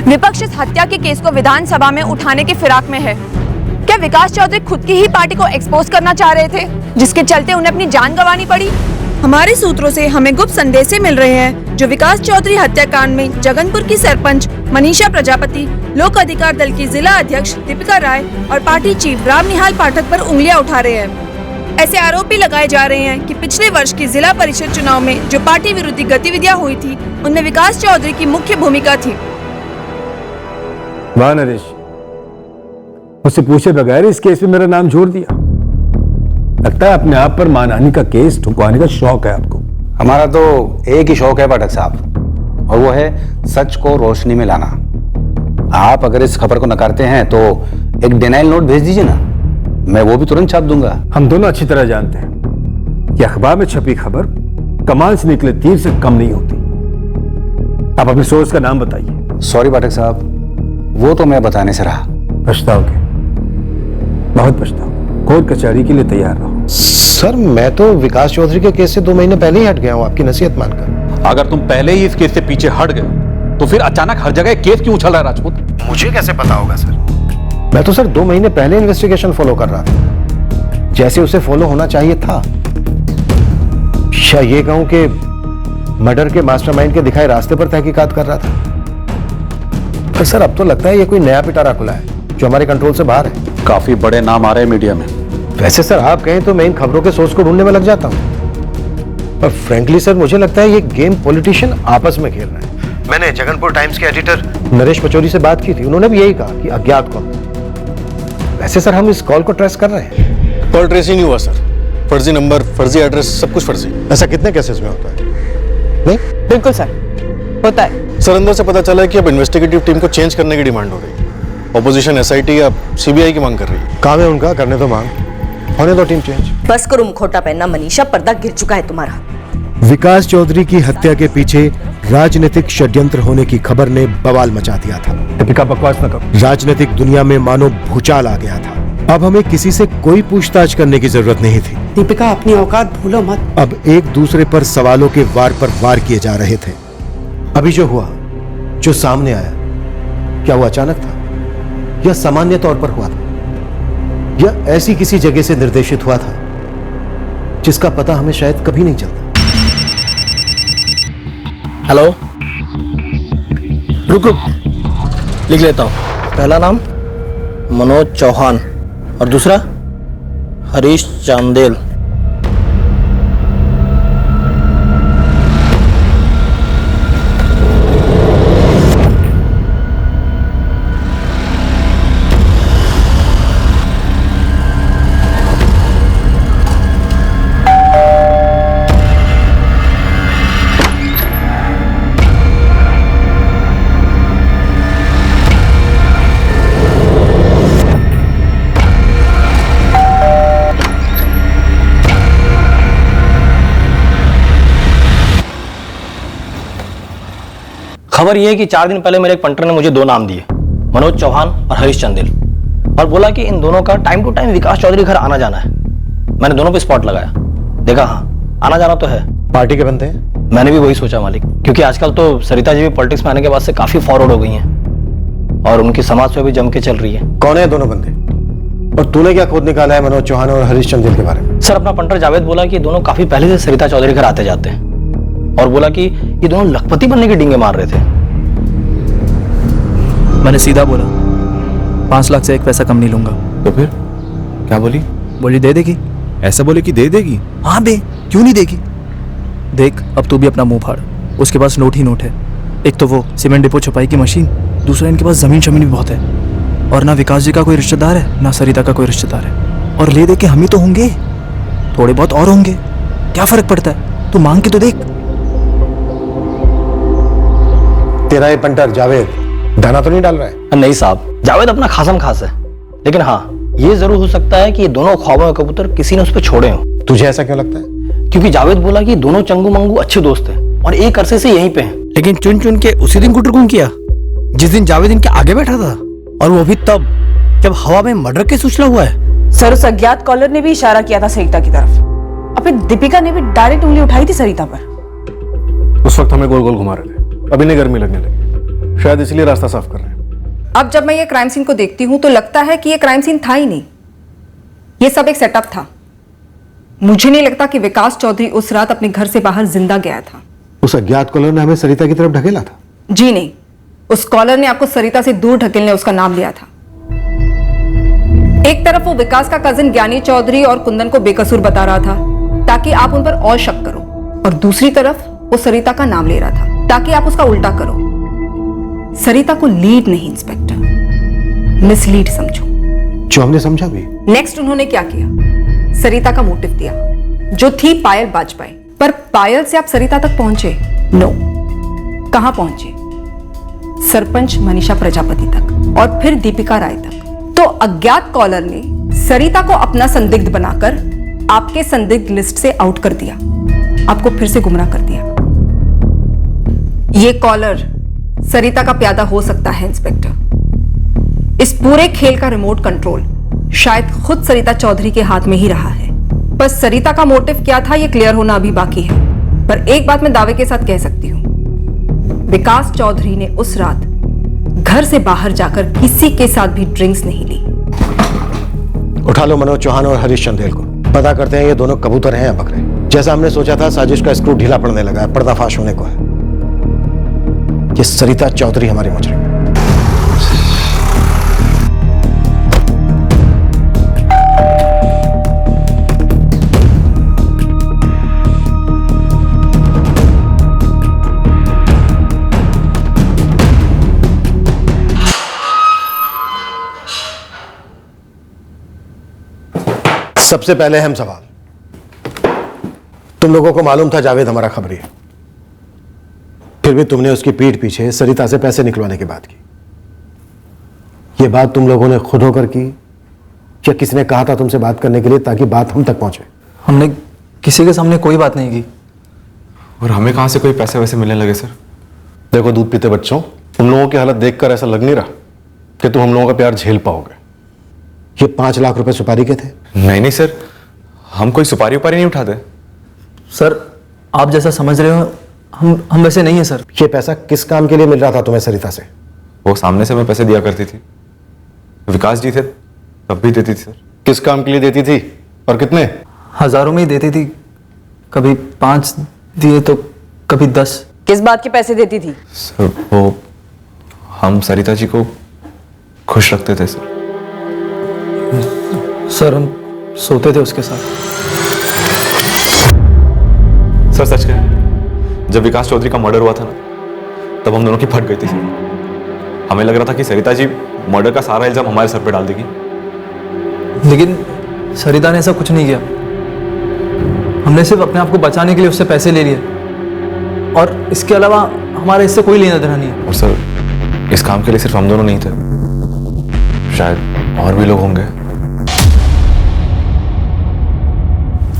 विपक्ष इस हत्या के केस को विधानसभा में उठाने की फिराक में है। क्या विकास चौधरी खुद की ही पार्टी को एक्सपोज करना चाह रहे थे, जिसके चलते उन्हें अपनी जान गंवानी पड़ी? हमारे सूत्रों से हमें गुप्त संदेश मिल रहे हैं जो विकास चौधरी हत्याकांड में जगनपुर की सरपंच मनीषा प्रजापति, लोक अधिकार दल की जिला अध्यक्ष दीपिका राय और पार्टी चीफ राम निहाल पाठक पर उंगलियां उठा रहे हैं। ऐसे आरोप भी लगाए जा रहे हैं कि पिछले वर्ष की जिला परिषद चुनाव में जो पार्टी विरोधी गतिविधियां हुई थी, उनमें विकास चौधरी की मुख्य भूमिका थी। वाह नरेश, मुझसे पूछे बगैर इस केस में मेरा नाम जोड़ दिया। लगता है अपने आप पर मानहानि का केस ठुकवाने का शौक है आपको। हमारा तो एक ही शौक है पाठक साहब, और वो है सच को रोशनी में लाना। आप अगर इस खबर को नकारते हैं तो एक डिनाइल नोट भेज दीजिए ना, मैं वो भी तुरंत छाप दूंगा। हम दोनों अच्छी तरह जानते हैं कि अखबार में छपी खबर कमान से निकले तीर से कम नहीं होती। आप अपने सोर्स का नाम बताइए। सॉरी पाठक साहब, वो तो मैं बताने से रहा। पछताओगे, बहुत पछताओगे। कोर्ट कचहरी के लिए तैयार रहो। सर, मैं तो विकास चौधरी के केस से 2 महीने पहले ही हट गया हूँ, आपकी नसीहत मानकर। अगर तुम पहले ही इस केस से पीछे हट गए तो फिर अचानक हर जगह केस क्यों उछल रहा है राजपूत? मुझे कैसे पता होगा सर? मैं तो सर 2 महीने पहले इन्वेस्टिगेशन फॉलो कर रहा था, जैसे उसे फॉलो होना चाहिए था। या ये कहूं कि मर्डर के मास्टरमाइंड के दिखाए रास्ते पर तहकीकात कर रहा था। पर सर अब तो लगता है ये कोई नया पिटारा खुला है जो हमारे कंट्रोल से बाहर है। काफी बड़े नाम आ रहे हैं मीडिया में। वैसे सर आप कहें तो मैं इन खबरों के सोर्स को ढूंढने में लग जाता हूं, पर फ्रेंकली सर मुझे लगता है ये गेम पॉलिटिशियन आपस में खेल रहे हैं। मैंने जगनपुर टाइम्स के एडिटर नरेश पचौरी से बात की थी, उन्होंने भी यही कहा कि अज्ञात कौन। वैसे सर हम इस कॉल को ट्रेस कर रहे हैं। कॉल ट्रेस ही नहीं हुआ सर, फर्जी नंबर, फर्जी एड्रेस, सब कुछ फर्जी। ऐसा कितने केसेस में होता है? नहीं बिल्कुल सर, होता है। सर अंदर से पता चला है कि अब इन्वेस्टिगेटिव टीम को चेंज करने की डिमांड हो रही है। ऑपोजिशन एसआईटी या सीबीआई की मांग कर रही है। काम है उनका, करने दो मांग, होने दो टीम चेंज। बस करो मुखौटा पहनना मनीषा, पर्दा गिर चुका है तुम्हारा। विकास चौधरी की हत्या के पीछे राजनीतिक षड्यंत्र होने की खबर ने बवाल मचा दिया था। दीपिका बकवास न करो। राजनीतिक दुनिया में मानो भूचाल आ गया था। अब हमें किसी से कोई पूछताछ करने की जरूरत नहीं थी। दीपिका अपनी औकात भूलो मत। अब एक दूसरे पर सवालों के वार पर वार किए जा रहे थे। अभी जो हुआ, जो सामने आया, क्या वो अचानक था या सामान्य तौर पर हुआ था, या ऐसी किसी जगह से निर्देशित हुआ था जिसका पता हमें शायद कभी नहीं चलता। हेलो, रुक रुक, लिख लेता हूँ। पहला नाम मनोज चौहान और दूसरा हरीश चांदेल। खबर यह है कि 4 दिन पहले मेरे एक पंटर ने मुझे 2 नाम दिए, मनोज चौहान और हरीश चंदेल, और बोला कि इन दोनों का टाइम टू टाइम विकास चौधरी घर आना जाना है। मैंने दोनों पे स्पॉट लगाया, देखा हाँ आना जाना तो है। पार्टी के बनते हैं? मैंने भी वही सोचा मालिक, क्योंकि आजकल तो सरिता जी भी पॉलिटिक्स में आने के बाद से काफी फॉरवर्ड हो गई हैं और उनकी समाज पे भी जम के चल रही है। कौन है दोनों बंदे? और तूने क्या खोद निकाला है मनोज चौहान और हरीश चंदेल के बारे में? सर, अपना पंटर जावेद बोला कि दोनों काफी पहले से सरिता चौधरी घर आते जाते हैं और बोला कि ये दोनों लखपति बनने के डींगे मार रहे थे। मैंने सीधा बोला 5 लाख से 1 पैसा कम नहीं लूंगा। तो फिर क्या बोली? बोली दे देगी। ऐसा बोले कि दे देगी? हाँ बे, क्यों नहीं देगी? देख अब तू भी अपना मुंह फाड़, उसके पास नोट ही नोट है। एक तो वो सीमेंट डिपो छपाई की मशीन, दूसरा इनके पास जमीन शमीन भी बहुत है, और ना विकास जी का कोई रिश्तेदार है ना सरिता का कोई रिश्तेदार है, और ले दे के हम ही तो होंगे, थोड़े बहुत और होंगे, क्या फर्क पड़ता है? तू मांग के तो देख। तेरा ये पंटर जावेद दाना तो नहीं डाल रहा है? नहीं साहब, जावेद अपना खासम खास है, लेकिन हाँ ये जरूर हो सकता है कि ये दोनों ख्वाबों के कबूतर किसी ने उस पर छोड़े हो। तुझे ऐसा क्यों लगता है? क्योंकि जावेद बोला कि दोनों चंगू मंगू अच्छे दोस्त हैं और एक अरसे से यहीं पे हैं। लेकिन चुन चुन के उसी दिन कुटरकुन किया जिस दिन जावेद इनके आगे बैठा था, और वो भी तब जब हवा में मर्डर केस उछला हुआ है। सर, उस अज्ञात कॉलर ने भी इशारा किया था सरिता की तरफ, और फिर दीपिका ने भी डायरेक्ट उंगली उठाई थी सरिता पर। उस वक्त हमें गोल गोल घुमा रहे थे, अभी नहीं गर्मी लगने लगी, शायद इसलिए रास्ता साफ कर रहे हैं। अब जब मैं ये क्राइम सीन को देखती हूं तो लगता है कि ये क्राइम सीन था ही नहीं, ये सब एक सेटअप था। मुझे नहीं लगता कि विकास चौधरी उस रात अपने घर से बाहर जिंदा गया था। उस अज्ञात कॉलर ने हमें सरिता की तरफ ढकेला था? जी नहीं, उस कॉलर ने आपको सरिता से दूर ढकेलने उसका नाम लिया था। एक तरफ वो विकास का कजिन ज्ञानी चौधरी और कुंदन को बेकसूर बता रहा था ताकि आप उन पर और शक करो, और दूसरी तरफ वो सरिता का नाम ले रहा था ताकि आप उसका उल्टा करो। सरिता को लीड नहीं इंस्पेक्टर, मिसलीड समझो। जो हमने समझा भी। नेक्स्ट उन्होंने क्या किया? सरिता का मोटिव दिया जो थी पायल बाजपेयी, पर पायल से आप सरिता तक पहुंचे? नो। कहां पहुंचे? सरपंच मनीषा प्रजापति तक और फिर दीपिका राय तक। तो अज्ञात कॉलर ने सरिता को अपना संदिग्ध बनाकर आपके संदिग्ध लिस्ट से आउट कर दिया, आपको फिर से गुमराह कर दिया। यह कॉलर सरिता का प्यादा हो सकता है इंस्पेक्टर। इस पूरे खेल का रिमोट कंट्रोल शायद खुद सरिता चौधरी के हाथ में ही रहा है। बस सरिता का मोटिव क्या था यह क्लियर होना अभी बाकी है, पर एक बात मैं दावे के साथ कह सकती हूं, विकास चौधरी ने उस रात घर से बाहर जाकर किसी के साथ भी ड्रिंक्स नहीं ली। उठा लो मनोज चौहान और हरीश चंदेल को, पता करते हैं ये दोनों कबूतर हैं या बकरे। जैसा हमने सोचा था साजिश का स्क्रू ढीला पड़ने लगा है, पर्दाफाश होने को है। ये सरिता चौधरी हमारी मुजरिम है। सबसे पहले अहम सवाल, तुम लोगों को मालूम था जावेद हमारा खबरी है, फिर भी तुमने उसकी पीठ पीछे सरिता से पैसे निकलवाने की बात की। यह बात तुम लोगों ने खुद होकर की या किसी ने कहा था तुमसे बात करने के लिए ताकि बात हम तक पहुंचे? हमने किसी के सामने कोई बात नहीं की। और हमें कहां से कोई पैसे वैसे मिलने लगे सर? देखो दूध पीते बच्चों, तुम लोगों की हालत देखकर ऐसा लग नहीं रहा कि तुम हम लोगों का प्यार झेल पाओगे। ये 5 लाख रुपए सुपारी के थे? नहीं सर, हम कोई सुपारी उपारी नहीं उठाते सर। आप जैसा समझ रहे हो हम वैसे नहीं है सर। ये पैसा किस काम के लिए मिल रहा था तुम्हें सरिता से? वो सामने से मैं पैसे दिया करती थी, विकास जी थे तब भी देती थी सर। किस काम के लिए देती थी और कितने? हजारों में ही देती थी, कभी 5 दिए तो कभी 10। किस बात के पैसे देती थी? सर वो हम सरिता जी को खुश रखते थे सर। सर हम सोते थे उसके साथ। सर सच कहें, जब विकास चौधरी का मर्डर हुआ था ना, तब हम दोनों की फट गई थी सर। हमें लग रहा था कि सरिता जी मर्डर का सारा इल्जाम हमारे सर पे डाल देगी, लेकिन सरिता ने ऐसा कुछ नहीं किया। हमने सिर्फ अपने आप को बचाने के लिए उससे पैसे ले लिए, और इसके अलावा हमारा इससे कोई लेना देना नहीं है। और सर इस काम के लिए सिर्फ हम दोनों नहीं थे, शायद और भी लोग होंगे।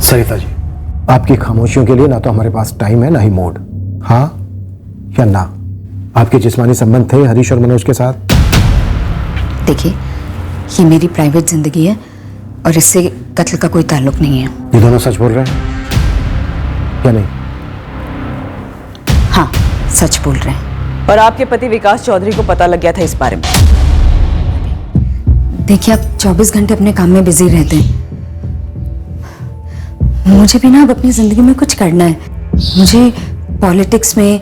सरिता जी, आपकी खामोशियों के लिए ना तो हमारे पास टाइम है ना ही मूड। हाँ या ना? आपके जिस्मानी संबंध थे हरीश और मनोज के साथ? देखिए, ये मेरी प्राइवेट जिंदगी है और इससे कत्ल का कोई ताल्लुक नहीं है। ये दोनों सच बोल रहे हैं या नहीं? हाँ, सच बोल रहे हैं। और आपके पति विकास चौधरी को पता लग गया था इस बारे में? देखिए, आप 24 घंटे अपने काम में बिजी रहते हैं। मुझे भी ना अब अपनी जिंदगी में कुछ करना है। मुझे पॉलिटिक्स में,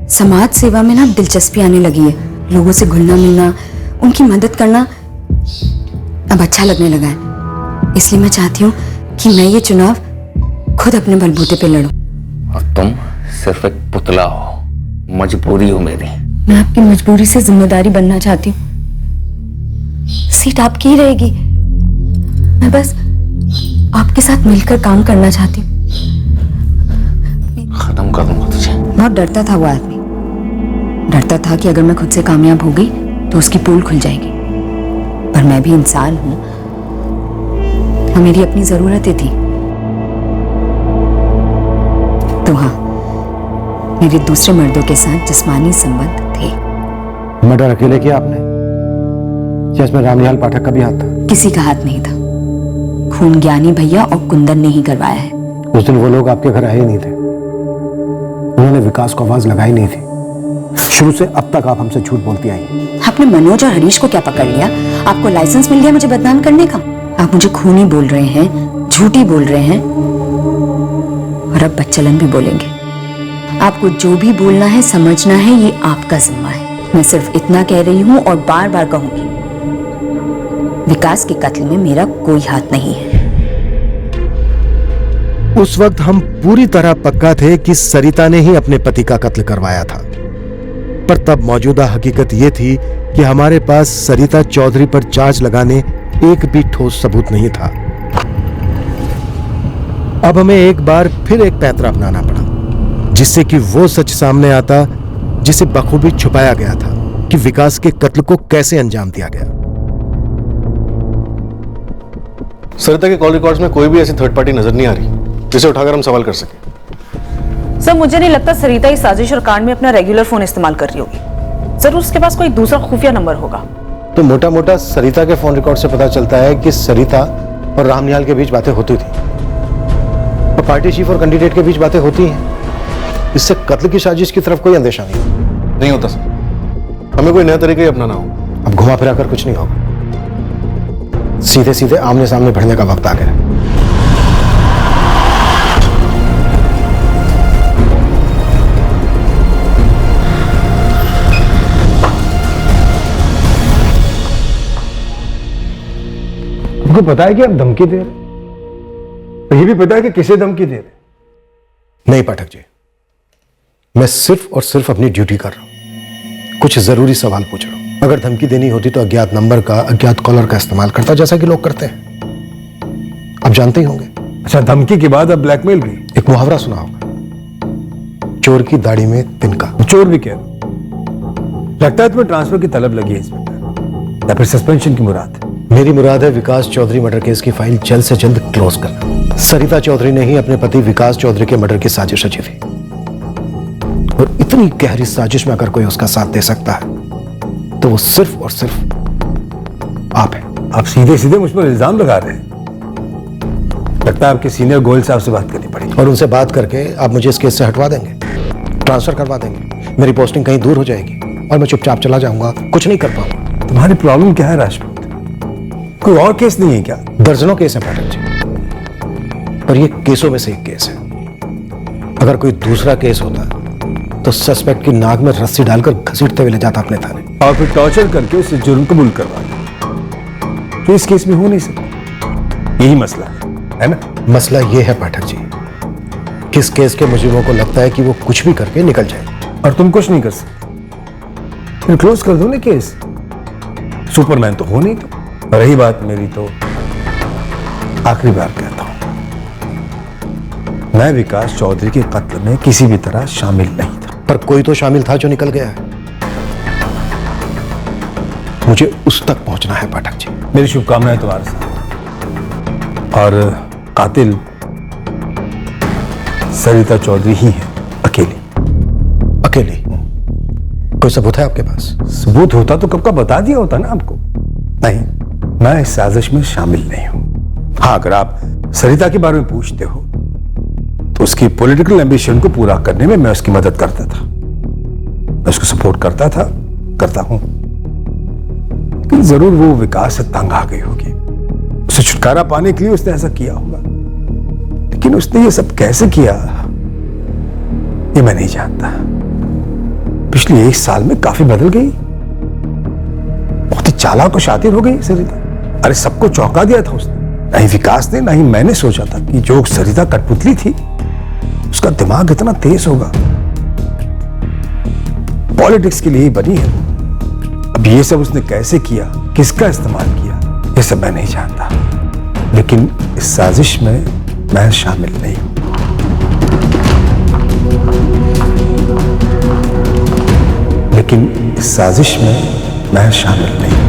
समाज सेवा में ना दिलचस्पी आने लगी है। लोगों से घुलना मिलना, उनकी मदद करना अब अच्छा लगने लगा है। इसलिए मैं चाहती हूँ कि मैं ये चुनाव खुद अपने बलबूते पे लड़ूं। और तुम सिर्फ एक पुतला हो, मजबूरी हो मेरी। मैं आपकी मजबूरी से जिम्मेदारी बनना चाहती हूँ। सीट आपकी ही रहेगी। मैं बस आपके साथ मिलकर काम करना चाहती हूँ। खत्म कर दूंगा तुझे। बहुत डरता था वो आदमी। डरता था कि अगर मैं खुद से कामयाब हो गई तो उसकी पोल खुल जाएगी। पर मैं भी इंसान हूं और मेरी अपनी जरूरतें थी। तो हाँ, मेरे दूसरे मर्दों के साथ जिस्मानी संबंध थे। मर्डर अकेले किया आपने या इसमें रामनिहाल पाठक का भी हाथ था? किसी का हाथ नहीं था। खून ज्ञानी भैया और कुंदन ने ही करवाया है। उस दिन वो लोग आपके घर आए ही नहीं थे। उन्होंने विकास को आवाज लगाई नहीं थी। शुरू से अब तक आप हमसे झूठ बोलती आई। आपने मनोज और हरीश को क्या पकड़ लिया? आपको लाइसेंस मिल गया मुझे बदनाम करने का? आप मुझे खूनी बोल रहे हैं, झूठी बोल रहे हैं और अब बच्चलन भी बोलेंगे। आपको जो भी बोलना है, समझना है, ये आपका जिम्मा है। मैं सिर्फ इतना कह रही हूँ और बार बार कहूंगी, विकास के कत्ल में मेरा कोई हाथ नहीं है। उस वक्त हम पूरी तरह पक्का थे कि सरिता ने ही अपने पति का कत्ल करवाया था। पर तब मौजूदा हकीकत यह थी कि हमारे पास सरिता चौधरी पर चार्ज लगाने एक भी ठोस सबूत नहीं था। अब हमें एक बार फिर एक पैंतरा अपनाना पड़ा, जिससे कि वो सच सामने आता जिसे बखूबी छुपाया गया था कि विकास के कत्ल को कैसे अंजाम दिया गया। सरिता के कॉल रिकॉर्ड्स में कोई भी ऐसी थर्ड पार्टी नजर नहीं आ रही जिसे उठाकर हम सवाल कर सके। सर, मुझे नहीं लगता सरिता इस साजिश और कांड में अपना रेगुलर फोन इस्तेमाल कर रही होगी। जरूर उसके पास कोई दूसरा खुफिया नंबर होगा। तो मोटा मोटा सरिता के फोन रिकॉर्ड से पता चलता है कि सरिता और रामनिहाल के बीच बातें होती थी और पार्टी चीफ और कैंडिडेट के बीच बातें होती हैं। इससे कत्ल की साजिश की तरफ कोई अंदेशा नहीं होता सर। हमें कोई नया तरीका ही अपनाना होगा। अब घुमा फिरा कर कुछ नहीं होगा। सीधे सीधे आमने सामने भिड़ने का वक्त आ गया। आपको पता है कि आप धमकी दे रहे हैं, और ये भी पता है कि किसे धमकी दे रहे? नहीं पाठक जी, मैं सिर्फ और सिर्फ अपनी ड्यूटी कर रहा हूं। कुछ जरूरी सवाल पूछ रहा हूं। अगर धमकी देनी होती तो अज्ञात नंबर का, अज्ञात कॉलर का इस्तेमाल करता, जैसा कि लोग करते हैं। आप जानते ही होंगे। अच्छा, धमकी के बाद अब ब्लैकमेल भी? एक मुहावरा सुना होगा, चोर की दाढ़ी में तिनका। चोर भी कह लगता है तुम्हें ट्रांसफर की तलब लगी है इंस्पेक्टर, या फिर सस्पेंशन की मुराद? मेरी मुराद है विकास चौधरी मर्डर केस की फाइल जल्द से जल्द क्लोज करना। सरिता चौधरी ने ही अपने पति विकास चौधरी के मर्डर की साजिश रची थी, और इतनी गहरी साजिश में अगर कोई उसका साथ दे सकता है तो वो सिर्फ और सिर्फ आप हैं। आप सीधे सीधे मुझ पर इल्जाम लगा रहे हैं। लगता है आपके सीनियर गोयल साहब से बात करनी पड़ेगी। और उनसे बात करके आप मुझे इस केस से हटवा देंगे, ट्रांसफर करवा देंगे। मेरी पोस्टिंग कहीं दूर हो जाएगी और मैं चुपचाप चला जाऊंगा, कुछ नहीं कर पाऊंगा। तुम्हारी प्रॉब्लम क्या है राजपूत? कोई और केस नहीं है क्या? दर्जनों केस है पाठक जी, पर ये केसों में से एक केस है। अगर कोई दूसरा केस होता तो सस्पेक्ट की नाक में रस्सी डालकर घसीटते हुए ले जाता अपने थाने, और फिर टॉर्चर करके उसे जुर्म कबूल करवा। तो इस केस में हो नहीं सकता। यही मसला है ना? मसला ये है पाठक जी, किस केस के मुजरिमों को लगता है कि वो कुछ भी करके निकल जाए, और तुम कुछ नहीं कर सकते। फिर क्लोज कर दो ना केस। सुपरमैन तो हो नहीं तुम। रही बात मेरी, तो आखिरी बार कहता हूं, मैं विकास चौधरी के कत्ल में किसी भी तरह शामिल नहीं था। पर कोई तो शामिल था जो निकल गया है। मुझे उस तक पहुंचना है पाठक जी। मेरी शुभकामनाएं तुम्हारे साथ। और कातिल सरिता चौधरी ही है, अकेली। अकेली? कोई सबूत है आपके पास? सबूत होता तो कब का बता दिया होता ना आपको। नहीं, मैं इस साजिश में शामिल नहीं हूं। हाँ, अगर आप सरिता के बारे में पूछते हो तो उसकी पॉलिटिकल एम्बिशन को पूरा करने में मैं उसकी मदद करता था, मैं उसको सपोर्ट करता था, करता हूं। लेकिन जरूर वो विकास से तंग आ गई होगी, उसे छुटकारा पाने के लिए उसने ऐसा किया होगा। लेकिन उसने ये सब कैसे किया ये मैं नहीं जानता। पिछले 1 साल में काफी बदल गई, बहुत ही चालाक और शातिर हो गई सरिता। अरे सबको चौंका दिया था उसने। नहीं विकास ने, नहीं मैंने सोचा था कि जो सरिता कठपुतली थी उसका दिमाग इतना तेज होगा। पॉलिटिक्स के लिए ही बनी है। अब ये सब उसने कैसे किया, किसका इस्तेमाल किया, ये सब मैं नहीं जानता। लेकिन इस साजिश में मैं शामिल नहीं हूं। लेकिन इस साजिश में मैं शामिल नहीं हूं।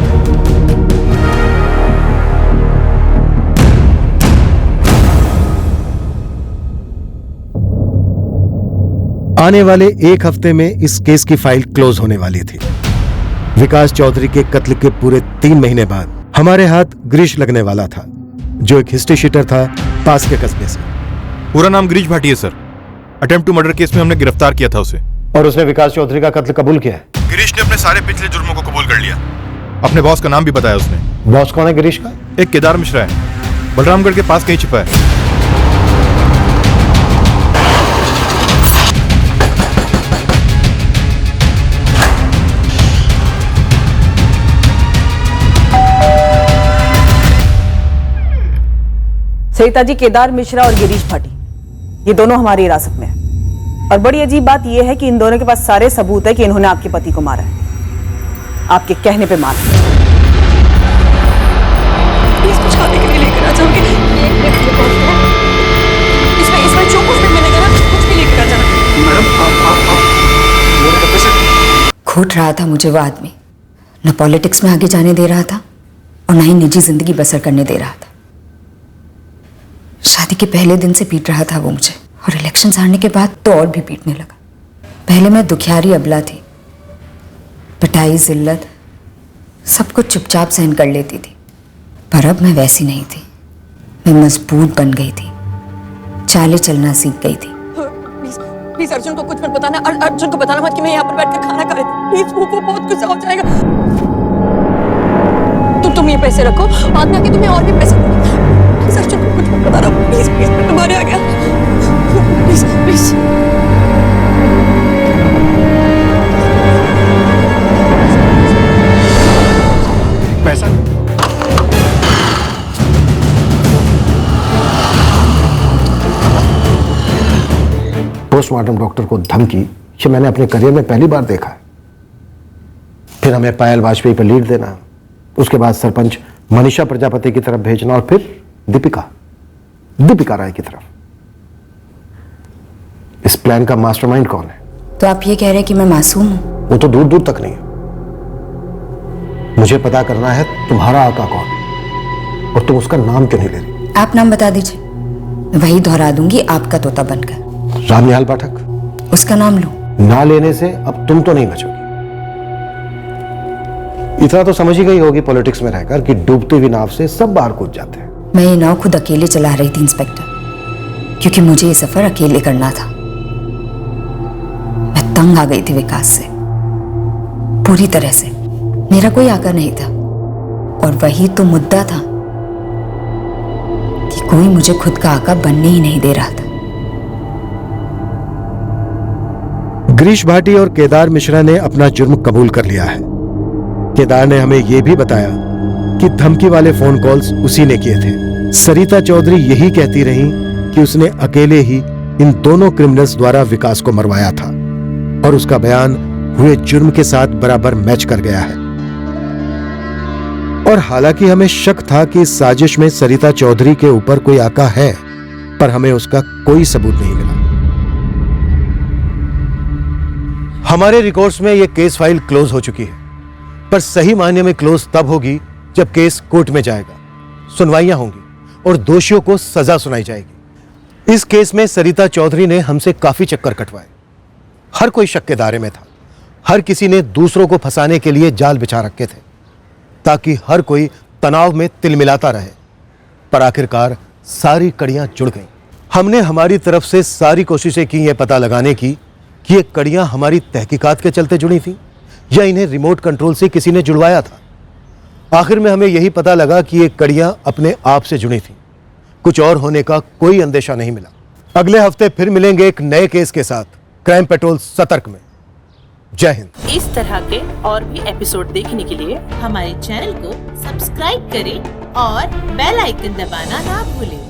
आने वाले 1 हफ्ते में इस केस की फाइल क्लोज होने वाली थी। विकास चौधरी के कत्ल के पूरे 3 महीने बाद हमारे हाथ ग्रीश लगने वाला था, जो एक हिस्ट्री शीटर था पास के कस्बे से। पूरा नाम गिरीश भाटी है sir. Attempt to murder case में हमने गिरफ्तार किया था उसे। और उसने विकास चौधरी का कत्ल कबूल किया है। गिरीश ने अपने सारे पिछले जुर्मों को कबूल कर लिया। अपने बॉस का नाम भी बताया उसने। बॉस कौन है गिरीश का? एक केदार मिश्रा है, बलरामगढ़ के पास कहीं छिपा है। सरिता जी, केदार मिश्रा और गिरीश भाटी ये दोनों हमारी हिरासत में है। और बड़ी अजीब बात यह है कि इन दोनों के पास सारे सबूत है कि इन्होंने आपके पति को मारा है, आपके कहने पे मारा है। इसको शादी के लिए लेकर आ जाओगे? इसमें जो कुछ भी मिलेगा ना, कुछ भी लेकर आ जाना। मैडम घूट रहा था मुझे वो आदमी। न पॉलिटिक्स में आगे जाने दे रहा था और न ही निजी जिंदगी बसर करने दे रहा था। शादी के पहले दिन से पीट रहा था वो मुझे, और इलेक्शन हारने के बाद तो और भी पीटने लगा। पहले मैं दुखियारी अबला थी, पिटाई जिल्लत सब कुछ चुपचाप सहन कर लेती थी, पर अब मैं वैसी नहीं थी। मैं मजबूत बन गई थी, चाले चलना सीख गई थी। प्लीज अर्जुन को कुछ मत बताना। अर्जुन को बताना मत कि मैं यहाँ पर बैठकर खाना खा रही थी। प्लीज वो बहुत गुस्सा हो जाएगा। तुम ये पैसे रखो, बाद में आके तुम्हें और भी पैसे दूंगी। प्लीज अर्जुन को कुछ मत बताना। प्लीज प्लीज, मैं तुम्हारे आ गया। Please please. पैसा पोस्टमार्टम डॉक्टर को धमकी, ये मैंने अपने करियर में पहली बार देखा है। फिर हमें पायल वाजपेयी पर लीड देना, उसके बाद सरपंच मनीषा प्रजापति की तरफ भेजना, और फिर दीपिका राय की तरफ। इस प्लान का मास्टरमाइंड कौन है? तो आप ये कह रहे हैं कि मैं मासूम हूं? वो तो दूर दूर तक नहीं है। मुझे पता करना है तुम्हारा आका कौन है, और तुम उसका नाम क्यों नहीं ले रही? आप नाम बता दीजिए, वही दोहरा दूंगी आपका तोता बनकर। रामनिहाल पाठक। उसका नाम लो। ना लेने से अब तुम तो नहीं बचोगी। इतना तो समझ ही गई होगी पॉलिटिक्स में रहकर कि डूबती हुई नाव से सब बाहर कूद जाते हैं। मैं ये नाव खुद अकेले चला रही थी इंस्पेक्टर, क्योंकि मुझे ये सफर अकेले करना था। मैं तंग आ गई थी विकास से, पूरी तरह से। मेरा कोई आका नहीं था, और वही तो मुद्दा था कि कोई मुझे खुद का आका बनने ही नहीं दे रहा था। गिरीश भाटी और केदार मिश्रा ने अपना जुर्म कबूल कर लिया है। केदार ने हमें यह भी बताया कि धमकी वाले फोन कॉल्स उसी ने किए थे। सरिता चौधरी यही कहती रही कि उसने अकेले ही इन दोनों क्रिमिनल्स द्वारा विकास को मरवाया था, और उसका बयान हुए जुर्म के साथ बराबर मैच कर गया है। और हालांकि हमें शक था कि इस साजिश में सरिता चौधरी के ऊपर कोई आका है, पर हमें उसका कोई सबूत नहीं मिला। हमारे रिकॉर्ड्स में यह केस फाइल क्लोज हो चुकी है, पर सही मायने में क्लोज तब होगी जब केस कोर्ट में जाएगा, सुनवाइयां होंगी और दोषियों को सजा सुनाई जाएगी। इस केस में सरिता चौधरी ने हमसे काफी चक्कर कटवाए। हर कोई शक के दायरे में था, हर किसी ने दूसरों को फंसाने के लिए जाल बिछा रखे थे ताकि हर कोई तनाव में तिलमिलाता रहे। पर आखिरकार सारी कड़ियां जुड़ गईं। हमने हमारी तरफ से सारी कोशिशें की यह पता लगाने की कि ये कड़ियां हमारी तहकीकात के चलते जुड़ी थीं या इन्हें रिमोट कंट्रोल से किसी ने जुड़वाया था। आखिर में हमें यही पता लगा कि ये कड़ियां अपने आप से जुड़ी थीं। कुछ और होने का कोई अंदेशा नहीं मिला। अगले हफ्ते फिर मिलेंगे एक नए केस के साथ क्राइम पेट्रोल सतर्क में। जय हिंद। इस तरह के और भी एपिसोड देखने के लिए हमारे चैनल को सब्सक्राइब करें और बेल आइकन दबाना ना भूलें।